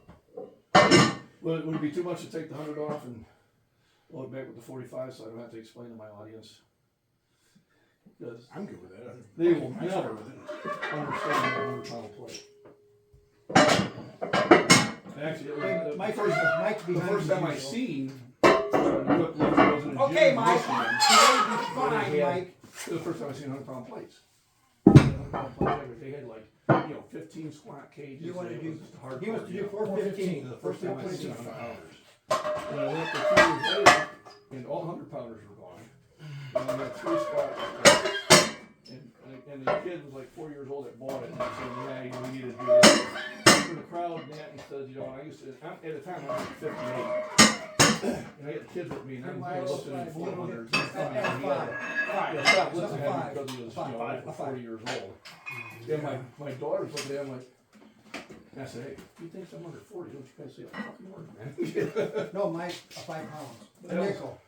Speaker 2: Would it be too much to take the 100 off and load back with the 45 so I don't have to explain to my audience. Because
Speaker 3: I'm good with that.
Speaker 2: they will
Speaker 3: I
Speaker 2: never
Speaker 3: start with it.
Speaker 2: understand the 100-pound plate. Actually, it was,
Speaker 5: Mike,
Speaker 2: the
Speaker 5: Mike's behind
Speaker 2: first
Speaker 5: you,
Speaker 2: time I
Speaker 5: so-
Speaker 2: seen equipment was in a
Speaker 5: Okay,
Speaker 2: gym in
Speaker 5: Mike.
Speaker 2: Michigan.
Speaker 5: Fine,
Speaker 2: Yeah.
Speaker 5: Mike.
Speaker 2: It was the first time I seen 100-pound plates. 100-pound plates, they had like, 15 squat cages.
Speaker 5: You wanna
Speaker 2: It
Speaker 5: do-
Speaker 2: was just hardcore,
Speaker 5: He wants to do
Speaker 2: you know.
Speaker 5: 415.
Speaker 2: The first time I seen
Speaker 5: 415.
Speaker 2: 100 pounders. And I went to 2 years later, and all 100 pounders were gone. And I had 3 squats. And the kid was like 4 years old that bought it, and I said, yeah, we need to do this. For the crowd, and that, he says, I used to, at the time I was 58. And I had kids with me, and I'm lifting in 400s. Yeah, Scott Blitzen had me because he was, over 40 years old. And my daughter's looking at him like, and I said, hey, he thinks I'm under 40, don't you guys say a fucking word, man?
Speaker 5: No, Mike, 5 pounds. A nickel.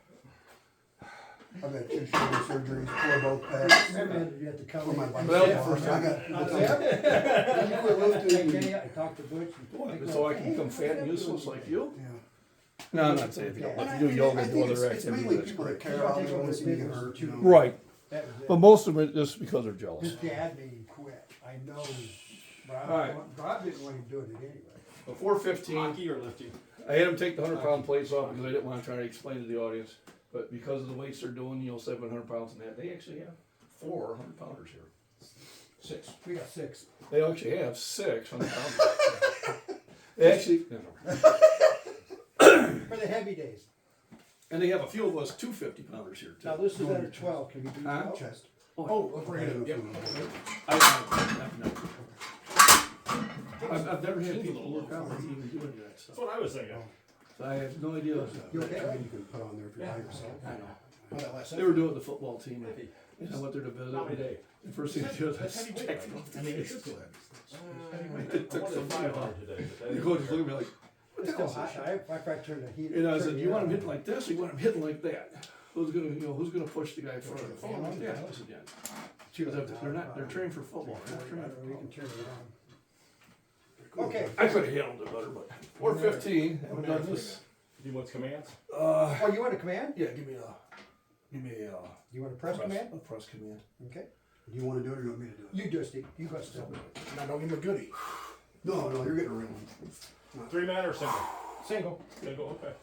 Speaker 1: I've had 2 shoulder surgeries, 4 both backs.
Speaker 5: Remember, you had to cover
Speaker 1: For my
Speaker 5: my
Speaker 1: bike.
Speaker 2: Well,
Speaker 1: Yeah, first I got.
Speaker 5: Then
Speaker 1: You quit lifting.
Speaker 5: I talked to Butch. and-
Speaker 2: So I can become fat and useless like you?
Speaker 1: Yeah.
Speaker 2: No, I'm not saying if you don't,
Speaker 1: And
Speaker 2: if you do yoga
Speaker 1: I
Speaker 2: and do
Speaker 1: think
Speaker 2: other
Speaker 1: it's mainly
Speaker 2: activities, that's
Speaker 1: people that
Speaker 2: great.
Speaker 1: care about me, don't want to see me get hurt, you know.
Speaker 2: Right,
Speaker 5: That was it.
Speaker 2: but most of it just because they're jealous.
Speaker 5: His dad made him quit. I know. But
Speaker 2: All right.
Speaker 5: Rob didn't want him doing it anyway.
Speaker 2: Before 15,
Speaker 4: Hockey or lifting?
Speaker 2: I had him take the 100-pound plates off because I didn't want to try to explain to the audience. But because of the weights they're doing, 700 pounds and that, they actually have 4 100-pounders here. 6.
Speaker 5: We got 6.
Speaker 2: They actually have 6 100-pounders. They actually,
Speaker 5: For the heavy days.
Speaker 2: and they have a few of us 250-pounders here too.
Speaker 5: Now this is at a 12. Can you do
Speaker 2: Huh?
Speaker 5: 12?
Speaker 1: Chest.
Speaker 3: Oh, let's bring it up. Yep.
Speaker 2: I've never had people work out with even doing that
Speaker 4: That's
Speaker 2: stuff.
Speaker 4: what I was thinking.
Speaker 2: So I have no idea.
Speaker 5: You okay?
Speaker 1: You can put on there if you're by yourself.
Speaker 2: I know.
Speaker 3: Oh, that last
Speaker 2: They were doing the football team, and I went there to visit.
Speaker 4: Not my day.
Speaker 2: The first thing I did was I
Speaker 3: That's heavyweight.
Speaker 2: checked them.
Speaker 3: I mean, it should still have.
Speaker 2: It took some time.
Speaker 4: today.
Speaker 2: The coach was looking at me like,
Speaker 5: It's still hot. I tried to turn the heat.
Speaker 2: and I said,
Speaker 5: turn
Speaker 2: "You
Speaker 5: the
Speaker 2: want him
Speaker 5: air
Speaker 2: hitting like this, or you want him hitting like that? Who's gonna push the guy further?" Oh, yeah, I said, yeah. Because they're trained for football. They're not
Speaker 5: on.
Speaker 2: trained
Speaker 5: I
Speaker 2: for
Speaker 5: don't know, we can
Speaker 2: football.
Speaker 5: turn it on. Okay.
Speaker 2: I could have handled it better, but 415. Haven't done this.
Speaker 4: Do you want commands?
Speaker 5: Oh, you want a command?
Speaker 2: Yeah, give me a
Speaker 5: You want a press command?
Speaker 2: press command.
Speaker 5: Okay.
Speaker 1: Do you want to do it or do you want me to do it?
Speaker 5: You do it, Steve. You go, Steve.
Speaker 3: Now, don't give him a goodie.
Speaker 1: No, you're getting a real one.
Speaker 4: 3-man or single?
Speaker 5: Single.
Speaker 4: Single, okay.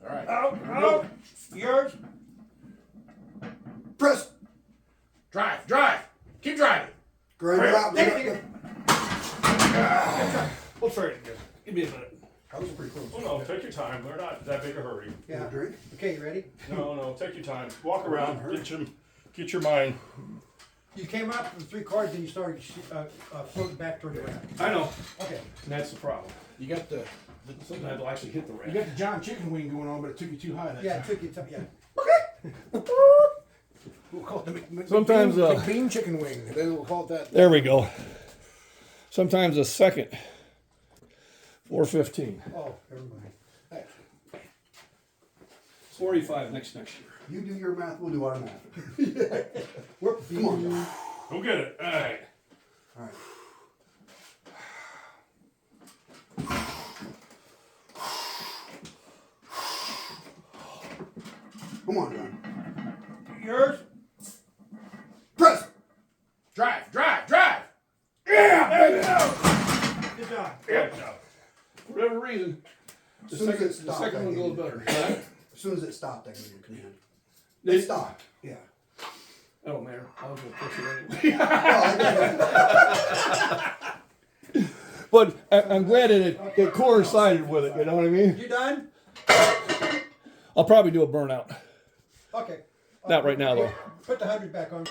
Speaker 3: All right.
Speaker 5: Out. Yours.
Speaker 1: Press!
Speaker 3: Drive. Keep driving.
Speaker 1: Grind it out.
Speaker 5: Take it.
Speaker 2: We'll try it again. Give me a minute.
Speaker 1: That was pretty close.
Speaker 4: Oh no, take your time. We're not that big a hurry.
Speaker 1: You
Speaker 5: Yeah.
Speaker 1: want a drink?
Speaker 5: Okay, you ready?
Speaker 4: No, take your time. Walk around. Get your mind.
Speaker 5: You came out with 3 cards and you started floating back toward the rack.
Speaker 2: I know,
Speaker 5: Okay.
Speaker 2: and that's the problem.
Speaker 3: You got the
Speaker 2: Sometimes I'll actually hit the
Speaker 3: you
Speaker 2: rack.
Speaker 3: got the John Chicken Wing going on, but it took you too high that
Speaker 5: Yeah, it
Speaker 3: time.
Speaker 5: took you time. Yeah.
Speaker 3: We'll call it the
Speaker 2: Sometimes,
Speaker 3: McBean Chicken Wing. Then we'll call it that.
Speaker 2: There we go. Sometimes a second. 415.
Speaker 5: Oh, never mind.
Speaker 2: 45 next year.
Speaker 1: You do your math, we'll do our math.
Speaker 5: Come
Speaker 1: on, John.
Speaker 4: Go get it. All right.
Speaker 1: All right. Come on, John.
Speaker 5: Yours.
Speaker 1: Press!
Speaker 3: Drive.
Speaker 5: Good job.
Speaker 4: Good job.
Speaker 2: For whatever reason, the
Speaker 1: As soon as
Speaker 2: second,
Speaker 1: it
Speaker 2: the
Speaker 1: stopped,
Speaker 2: second
Speaker 1: I
Speaker 2: one
Speaker 1: gave
Speaker 2: goes
Speaker 1: you-
Speaker 2: better.
Speaker 1: As soon as it stopped, I gave you a command.
Speaker 2: It
Speaker 1: It stopped. Yeah.
Speaker 2: I don't matter. I was gonna push it anyway.
Speaker 1: Well, I did.
Speaker 2: But I'm glad that it coincided with it. You know what I mean?
Speaker 5: You done?
Speaker 2: I'll probably do a burnout.
Speaker 5: Okay.
Speaker 2: Not right now, though.
Speaker 5: Put the 100 back on.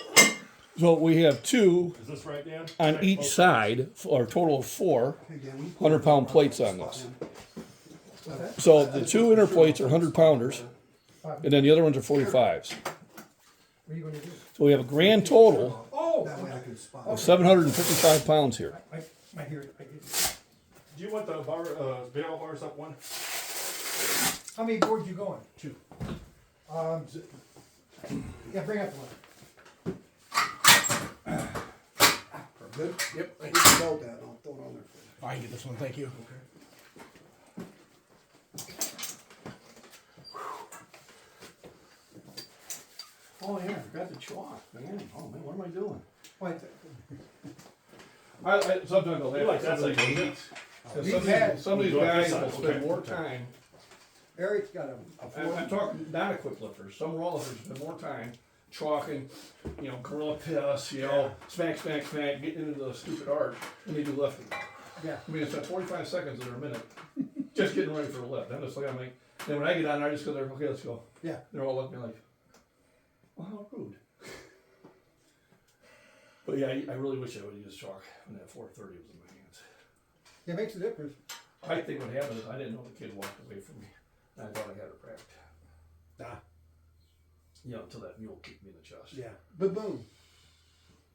Speaker 2: So we have 2
Speaker 4: Is this right, Dan?
Speaker 2: on
Speaker 4: Okay,
Speaker 2: each
Speaker 4: both
Speaker 2: side, or a total of 4
Speaker 1: Hey, Dan, we-
Speaker 2: 100-pound plates on this. So the 2 inner plates are 100-pounders, and then the other ones are 45s.
Speaker 5: What are you going to do?
Speaker 2: So we have a grand total
Speaker 5: Oh!
Speaker 1: That way I can spot.
Speaker 2: of 755 pounds here.
Speaker 5: I hear it.
Speaker 4: Do you want the bar, bail bars up one?
Speaker 5: How many boards you going?
Speaker 3: 2.
Speaker 5: Yeah, bring up the one.
Speaker 1: Good? Yep. I hit the belt that and I'll throw it on there.
Speaker 3: I can get this one. Thank you.
Speaker 2: Oh yeah, I forgot to chalk, man. Oh man, what am I doing?
Speaker 5: Wait,
Speaker 2: I sometimes I'll
Speaker 4: You like
Speaker 2: have
Speaker 4: that
Speaker 2: some
Speaker 4: side,
Speaker 2: of
Speaker 4: don't you?
Speaker 2: these. 'Cause
Speaker 5: We've
Speaker 2: some of
Speaker 5: had-
Speaker 2: these, some of these
Speaker 4: You like
Speaker 2: guys
Speaker 4: this side,
Speaker 2: will spend
Speaker 4: okay.
Speaker 2: more time.
Speaker 5: Eric's got a
Speaker 2: I'm talking not equipped lifters. Some raw lifters spend more time chalking, you know, gorilla piss, you know, smack, smack, smack, getting into the stupid arch, than they do lifting.
Speaker 5: yeah.
Speaker 2: I mean, it's at 45 seconds or a minute, just getting ready for the lift. I'm just like, I'm like, then when I get on there, I just go there, okay, let's go.
Speaker 5: Yeah.
Speaker 2: They're all looking at me like, well, how rude. But yeah, I really wish I would use chalk when that 430 was in my hands.
Speaker 5: It makes a difference.
Speaker 2: I think what happened is I didn't know the kid walked away from me. And I thought I had it wrapped.
Speaker 5: Nah.
Speaker 2: You know, until that mule kicked me in the chest.
Speaker 5: Yeah. Boom.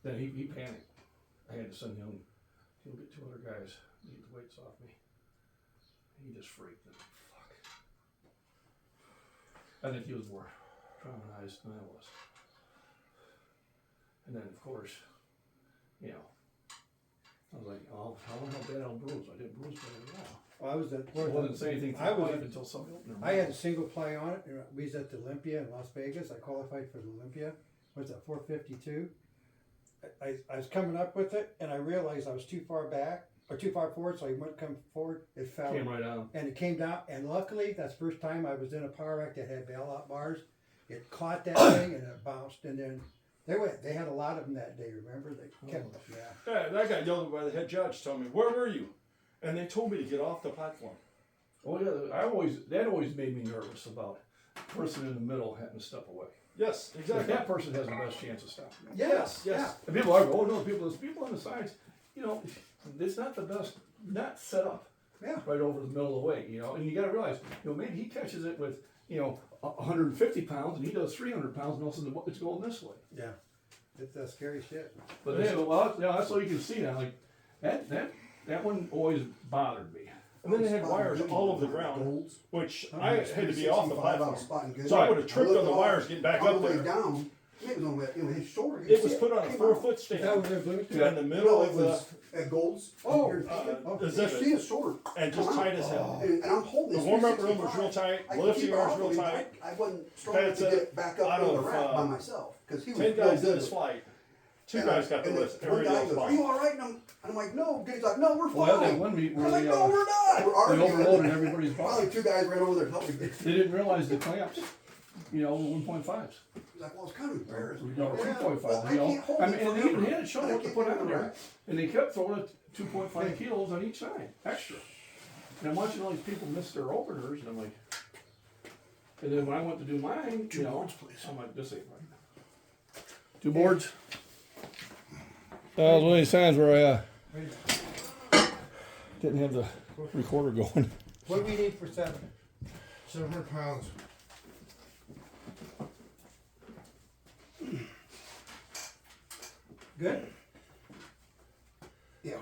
Speaker 2: Then he panicked. I had to send him, he'll get 2 other guys to get the weights off me. He just freaked. And fuck. I think he was more traumatized than I was. And then, of course, you know, I was like, oh, I wonder how bad I'll bruise. I didn't bruise bad at all.
Speaker 5: Well, I was at
Speaker 2: I wasn't saying anything
Speaker 5: I
Speaker 2: to
Speaker 5: was
Speaker 2: my
Speaker 5: at-
Speaker 2: wife until somebody opened their mouth.
Speaker 5: I had a single play on it. And we was at the Olympia in Las Vegas. I qualified for the Olympia. Was that 452? I was coming up with it, and I realized I was too far back or too far forward, so I wouldn't come forward. It fell,
Speaker 2: Came right down.
Speaker 5: and it came down. And luckily, that's the first time I was in a power rack that had bailout bars. It caught that thing and it bounced, and then they went. They had a lot of them that day. Remember? They kept. Yeah.
Speaker 4: Yeah, that got yelled at by the head judge, telling me, "Where were you?" And they told me to get off the platform.
Speaker 2: Oh yeah, that always made me nervous about the person in the middle having to step away.
Speaker 4: Yes,
Speaker 2: Like,
Speaker 4: exactly.
Speaker 2: that person has the best chance of stopping.
Speaker 4: Yes, yes.
Speaker 2: And people are, oh no, there's people on the sides. You know, it's not the best, not set up
Speaker 5: Yeah.
Speaker 2: right over the middle of the weight. You know, and you got to realize, you know, maybe he catches it with, you know, 150 pounds, and he does 300 pounds, and all of a sudden it's going this way.
Speaker 5: Yeah. It's scary shit.
Speaker 2: But then, well, you know, that's all you can see now. Like that one always bothered me.
Speaker 4: And then they had wires all over the ground,
Speaker 1: Golds.
Speaker 4: which I had to be off the
Speaker 1: 65 I was
Speaker 4: platform.
Speaker 1: spotting good.
Speaker 4: So I would have tripped
Speaker 1: looked
Speaker 4: on the
Speaker 1: off,
Speaker 4: wires getting back
Speaker 1: on
Speaker 4: up
Speaker 1: the way
Speaker 4: there.
Speaker 1: down. It was on his shoulder. You
Speaker 4: It
Speaker 1: could
Speaker 4: was
Speaker 1: see
Speaker 4: put on a
Speaker 1: Came
Speaker 4: 4-foot
Speaker 5: Is
Speaker 4: stand
Speaker 5: that what they're doing?
Speaker 4: in the middle
Speaker 1: No,
Speaker 4: of
Speaker 1: it
Speaker 4: the
Speaker 1: was at Gold's.
Speaker 5: Oh,
Speaker 1: Here's-
Speaker 4: the
Speaker 1: you
Speaker 4: zip
Speaker 1: see his shoulder.
Speaker 4: and just
Speaker 1: come out.
Speaker 4: tight as hell.
Speaker 1: And I'm holding
Speaker 4: The
Speaker 1: this
Speaker 4: warm-up room was
Speaker 1: 365.
Speaker 4: real tight,
Speaker 1: I
Speaker 4: the
Speaker 1: could
Speaker 4: lifting
Speaker 1: keep it
Speaker 4: bar was
Speaker 1: off
Speaker 4: real
Speaker 1: of me,
Speaker 4: tight.
Speaker 1: I wasn't strong enough
Speaker 4: That's
Speaker 1: to
Speaker 4: it.
Speaker 1: get it back up
Speaker 4: Out
Speaker 1: on the
Speaker 4: of,
Speaker 1: rack by myself because he was
Speaker 4: 10
Speaker 1: real
Speaker 4: guys
Speaker 1: good
Speaker 4: did his
Speaker 1: with it.
Speaker 4: flight. 2
Speaker 1: And
Speaker 4: guys got the
Speaker 1: and
Speaker 4: lift.
Speaker 1: One
Speaker 4: Everybody
Speaker 1: guy
Speaker 4: else
Speaker 1: goes, "Are
Speaker 4: fine.
Speaker 1: you all right?" And I'm like, "No." He's like, "No, we're
Speaker 2: Well, that
Speaker 1: fine."
Speaker 2: one meet
Speaker 1: I
Speaker 2: where
Speaker 1: was like,
Speaker 2: they,
Speaker 1: "No, we're not." We're
Speaker 2: they
Speaker 1: arguing.
Speaker 2: overloaded everybody's
Speaker 1: Finally,
Speaker 2: bar.
Speaker 1: 2 guys ran over there to help me. He's
Speaker 2: They didn't realize the clamps, you know, were 1.5s.
Speaker 1: like, "Well, it's kind of embarrassing."
Speaker 2: You know, or
Speaker 1: Yeah,
Speaker 2: 2.5,
Speaker 1: well, I
Speaker 2: you know.
Speaker 1: can't hold
Speaker 2: I mean,
Speaker 1: it
Speaker 2: and they
Speaker 1: forever.
Speaker 2: even had it shown
Speaker 1: I
Speaker 2: what to
Speaker 1: can't
Speaker 2: put
Speaker 1: get it
Speaker 2: on there.
Speaker 1: right.
Speaker 2: And they kept throwing it 2.5 kilos on each side, extra. And I'm watching all these people miss their openers, and I'm like, and then when I went to do mine, you know, I'm like, this ain't right. 2 boards? That was one of these times where I didn't have the recorder going.
Speaker 5: What do we need for 7?
Speaker 3: 700 pounds.
Speaker 5: Good?
Speaker 1: Yeah.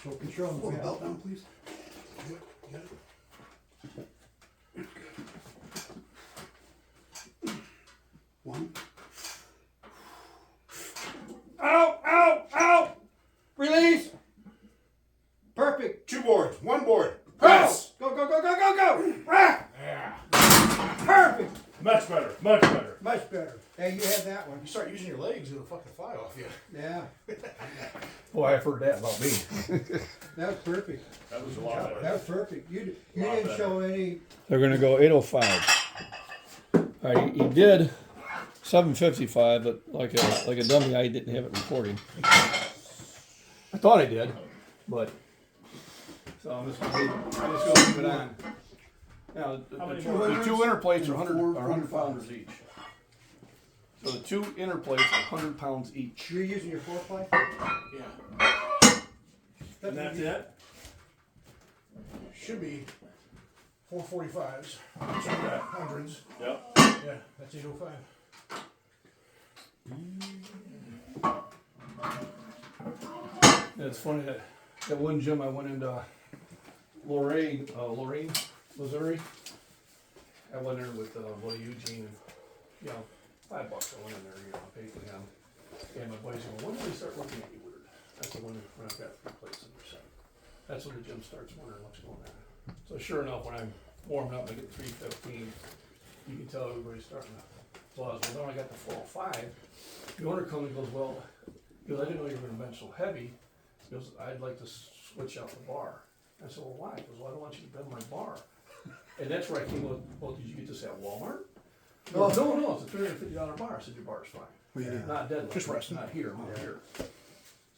Speaker 5: So control
Speaker 1: Pull the
Speaker 5: them.
Speaker 1: belt down, please.
Speaker 3: Get it?
Speaker 1: One.
Speaker 5: Out! Release! Perfect.
Speaker 3: 2 boards, 1 board.
Speaker 5: Press! Go! Ah!
Speaker 3: Yeah.
Speaker 5: Perfect.
Speaker 4: Much better, much better.
Speaker 5: Much better. Hey, you have that one.
Speaker 3: You start using your legs, it'll fucking fly off you.
Speaker 5: Yeah,
Speaker 2: Boy, I've heard that about me.
Speaker 5: that was perfect.
Speaker 4: That was a lot better.
Speaker 5: That was perfect. You
Speaker 4: Lot
Speaker 5: didn't
Speaker 4: better.
Speaker 5: show any.
Speaker 2: They're gonna go 805. All right, he did 755, but like a dummy, I didn't have it recording. I thought I did, but so I'm just gonna leave it on. Now
Speaker 4: How many
Speaker 2: the
Speaker 4: more?
Speaker 2: two inner plates are 100 pounders each. So the 2 inner plates are 100 pounds each.
Speaker 5: You're using your 4-ply?
Speaker 3: Yeah.
Speaker 4: And that's it?
Speaker 3: Should be 445s. Hundreds.
Speaker 4: Yep.
Speaker 3: Yeah, that's 805.
Speaker 2: And it's funny that one gym I went into, Lorraine, Missouri. I went in with Buddy Eugene, and, you know, $5 I went in there, you know, I paid for him. And my buddy's going, when do they start looking at you weird? That's the when I've got 3 plates in their set. That's when the gym starts wondering what's going on. So sure enough, when I'm warming up, I get 315, you can tell everybody's starting to So I was, well, then I got the 405. The owner comes and goes, well, he goes, I didn't know you were gonna bench so heavy. He goes, I'd like to switch out the bar. I said, well, why? He goes, well, I don't want you to bend my bar. And that's where I came with, well, did you get this at Walmart? He goes, no, it's a $350 bar. I said, your bar's fine.
Speaker 1: Well, you did.
Speaker 2: Not dead.
Speaker 3: Just resting.
Speaker 2: Not here, not here.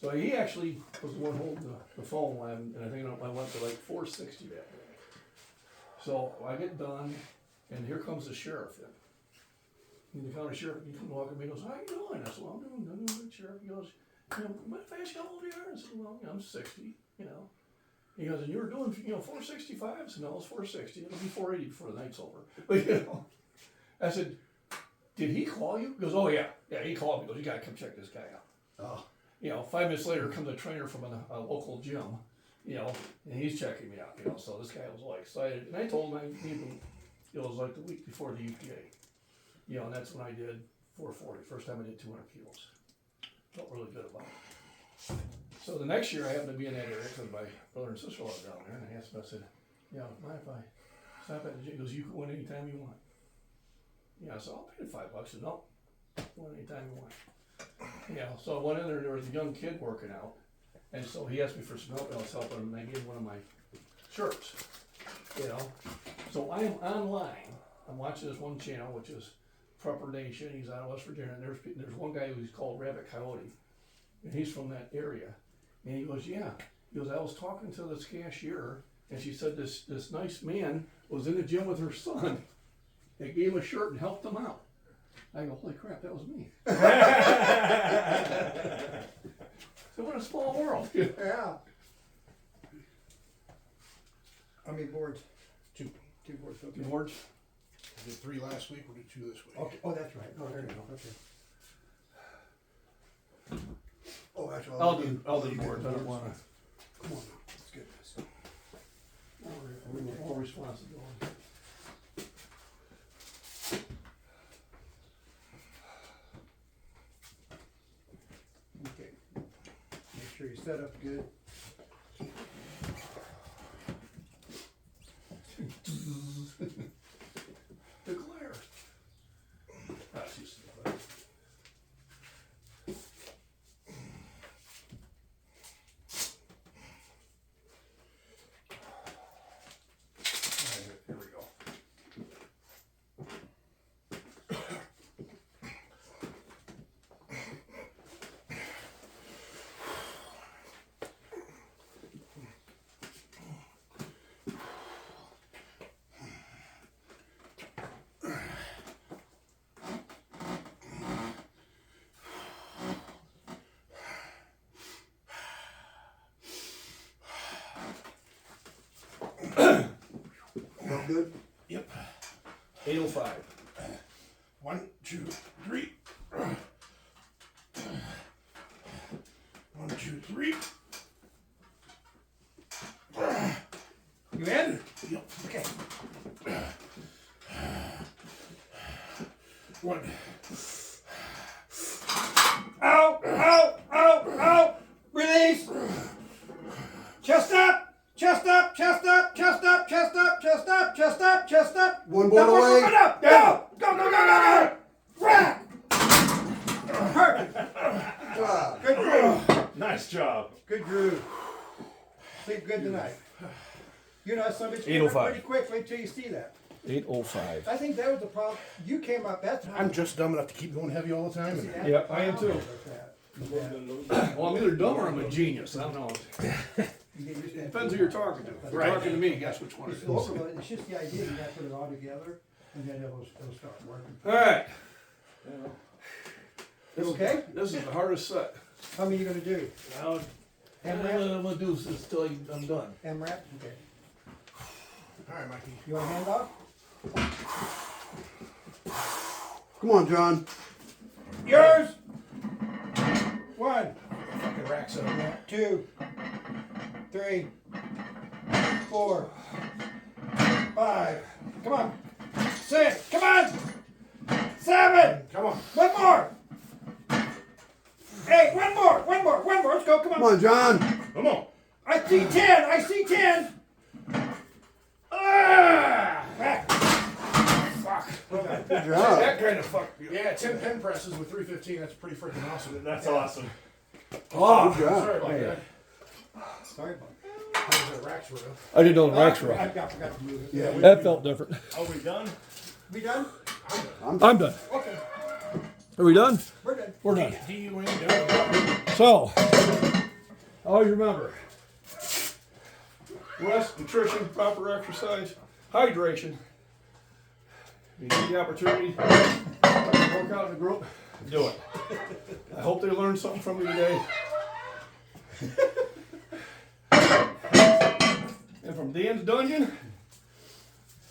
Speaker 2: So he actually was the one holding the phone, and I think I went to like 460 that day. So I get done, and here comes the sheriff in. And the county sheriff, he comes walking me, and goes, how you doing? I said, well, I'm doing good, sheriff. He goes, mind if I ask you how old you are? I said, well, I'm 60, you know. He goes, and you were doing, 465? I said, no, it's 460. It'll be 480 before the night's over. But, I said, did he call you? He goes, oh, yeah. Yeah, he called me. He goes, you got to come check this guy out.
Speaker 1: Oh.
Speaker 2: 5 minutes later comes a trainer from a local gym, and he's checking me out, so this guy was all excited. And I told him it was like the week before the UPA, and that's when I did 440, first time I did 200 kilos. Felt really good about it. So the next year I happened to be in that area because my brother and sister-in-law were down there, and I asked him, I said, mind if I stop at the gym? He goes, you can go in anytime you want. So I'll pay the $5. I said, no, go in anytime you want. So I went in there was a young kid working out, and so he asked me for some help, and I was helping him, and I gave him one of my shirts, So I am online, I'm watching this one channel, which is Prepper Nation, he's out of West Virginia, and there's one guy who's called Rabbit Coyote, and he's from that area, and he goes, I was talking to this cashier, and she said this nice man was in the gym with her son, and gave him a shirt and helped him out. I go, holy crap, that was me. So what a small world.
Speaker 5: Yeah. How many boards?
Speaker 3: Two.
Speaker 5: Two boards, okay.
Speaker 2: George?
Speaker 3: I did 3 last week, we'll do 2 this week.
Speaker 5: Okay. Oh, that's right. Oh, there you go. Okay.
Speaker 1: Oh, actually,
Speaker 2: I'll do boards. I don't wanna.
Speaker 1: Come on now, let's get this.
Speaker 2: More responsibility.
Speaker 5: Okay. Make sure you set up good.
Speaker 2: The glare. That's just the glare. Here we go.
Speaker 1: Felt good?
Speaker 3: Yep.
Speaker 2: 805.
Speaker 3: 1, 2, 3. 1, 2, 3.
Speaker 5: You in?
Speaker 3: Yep.
Speaker 5: Okay.
Speaker 3: 1.
Speaker 5: Ow! Ow! Ow! Ow! Release! Chest up! Chest up! Chest up! Chest up! Chest up! Chest up! Chest up! Chest up!
Speaker 1: One board away.
Speaker 5: Go! Go! Go! Go! Go! Go! Rack! Perfect.
Speaker 1: Ah,
Speaker 5: Good groove.
Speaker 4: Nice job.
Speaker 5: Good groove. Sleep good tonight. Somebody's
Speaker 2: 805.
Speaker 5: pretty quickly until you see that.
Speaker 2: 805.
Speaker 5: I think that was the problem. You came up that time.
Speaker 3: I'm just dumb enough to keep going heavy all the time.
Speaker 5: See
Speaker 3: And
Speaker 5: that?
Speaker 2: Yep, I am too.
Speaker 5: Yeah.
Speaker 2: Well, I'm either dumb or I'm a genius. I don't know.
Speaker 5: You get used to that.
Speaker 2: Depends who you're talking to. If you're talking to me, guess which one it
Speaker 5: It's
Speaker 2: is.
Speaker 5: overload. It's just the idea. You got to put it all together, and then it'll start working.
Speaker 2: All right.
Speaker 5: You okay?
Speaker 2: This is the hardest set.
Speaker 5: How many you gonna do?
Speaker 2: Now, what
Speaker 5: MRAP?
Speaker 2: I'm gonna do is until I'm done.
Speaker 5: MRAP? Okay.
Speaker 3: all right, Mikey.
Speaker 5: You want a hand off?
Speaker 1: come on, John.
Speaker 5: Yours. 1,
Speaker 3: Fucking racks up.
Speaker 5: 2, 3, 4, 5. Come on. 6. Come on. 7.
Speaker 3: Come on.
Speaker 5: One more. 8. One more. One more. One more. Let's go. Come on.
Speaker 1: Come on, John.
Speaker 3: Come on.
Speaker 5: I see 10. I see 10. Ah! Back. Fuck. Okay.
Speaker 1: Good job.
Speaker 6: That kind of fucked you.
Speaker 3: Yeah, 10 pen presses with 315. That's pretty freaking awesome.
Speaker 4: That's awesome.
Speaker 2: Oh,
Speaker 1: Good job.
Speaker 3: Sorry about that.
Speaker 5: Sorry about
Speaker 3: How was that racks row?
Speaker 2: I didn't know the
Speaker 5: that.
Speaker 2: racks were.
Speaker 5: I forgot to move it.
Speaker 1: Yeah.
Speaker 2: That felt different.
Speaker 4: Are we done?
Speaker 5: We done?
Speaker 2: I'm done.
Speaker 3: Okay.
Speaker 2: Are we done?
Speaker 5: We're done.
Speaker 2: We're done.
Speaker 3: D-U-N, done.
Speaker 2: So, always remember,
Speaker 6: Rest, nutrition, proper exercise, hydration. If you get the opportunity to work out in a group, do it. I hope they learned something from me today. And from Dan's Dungeon,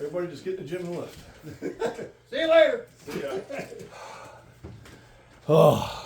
Speaker 6: everybody just get in the gym and lift.
Speaker 5: See you later.
Speaker 6: See ya.
Speaker 2: oh.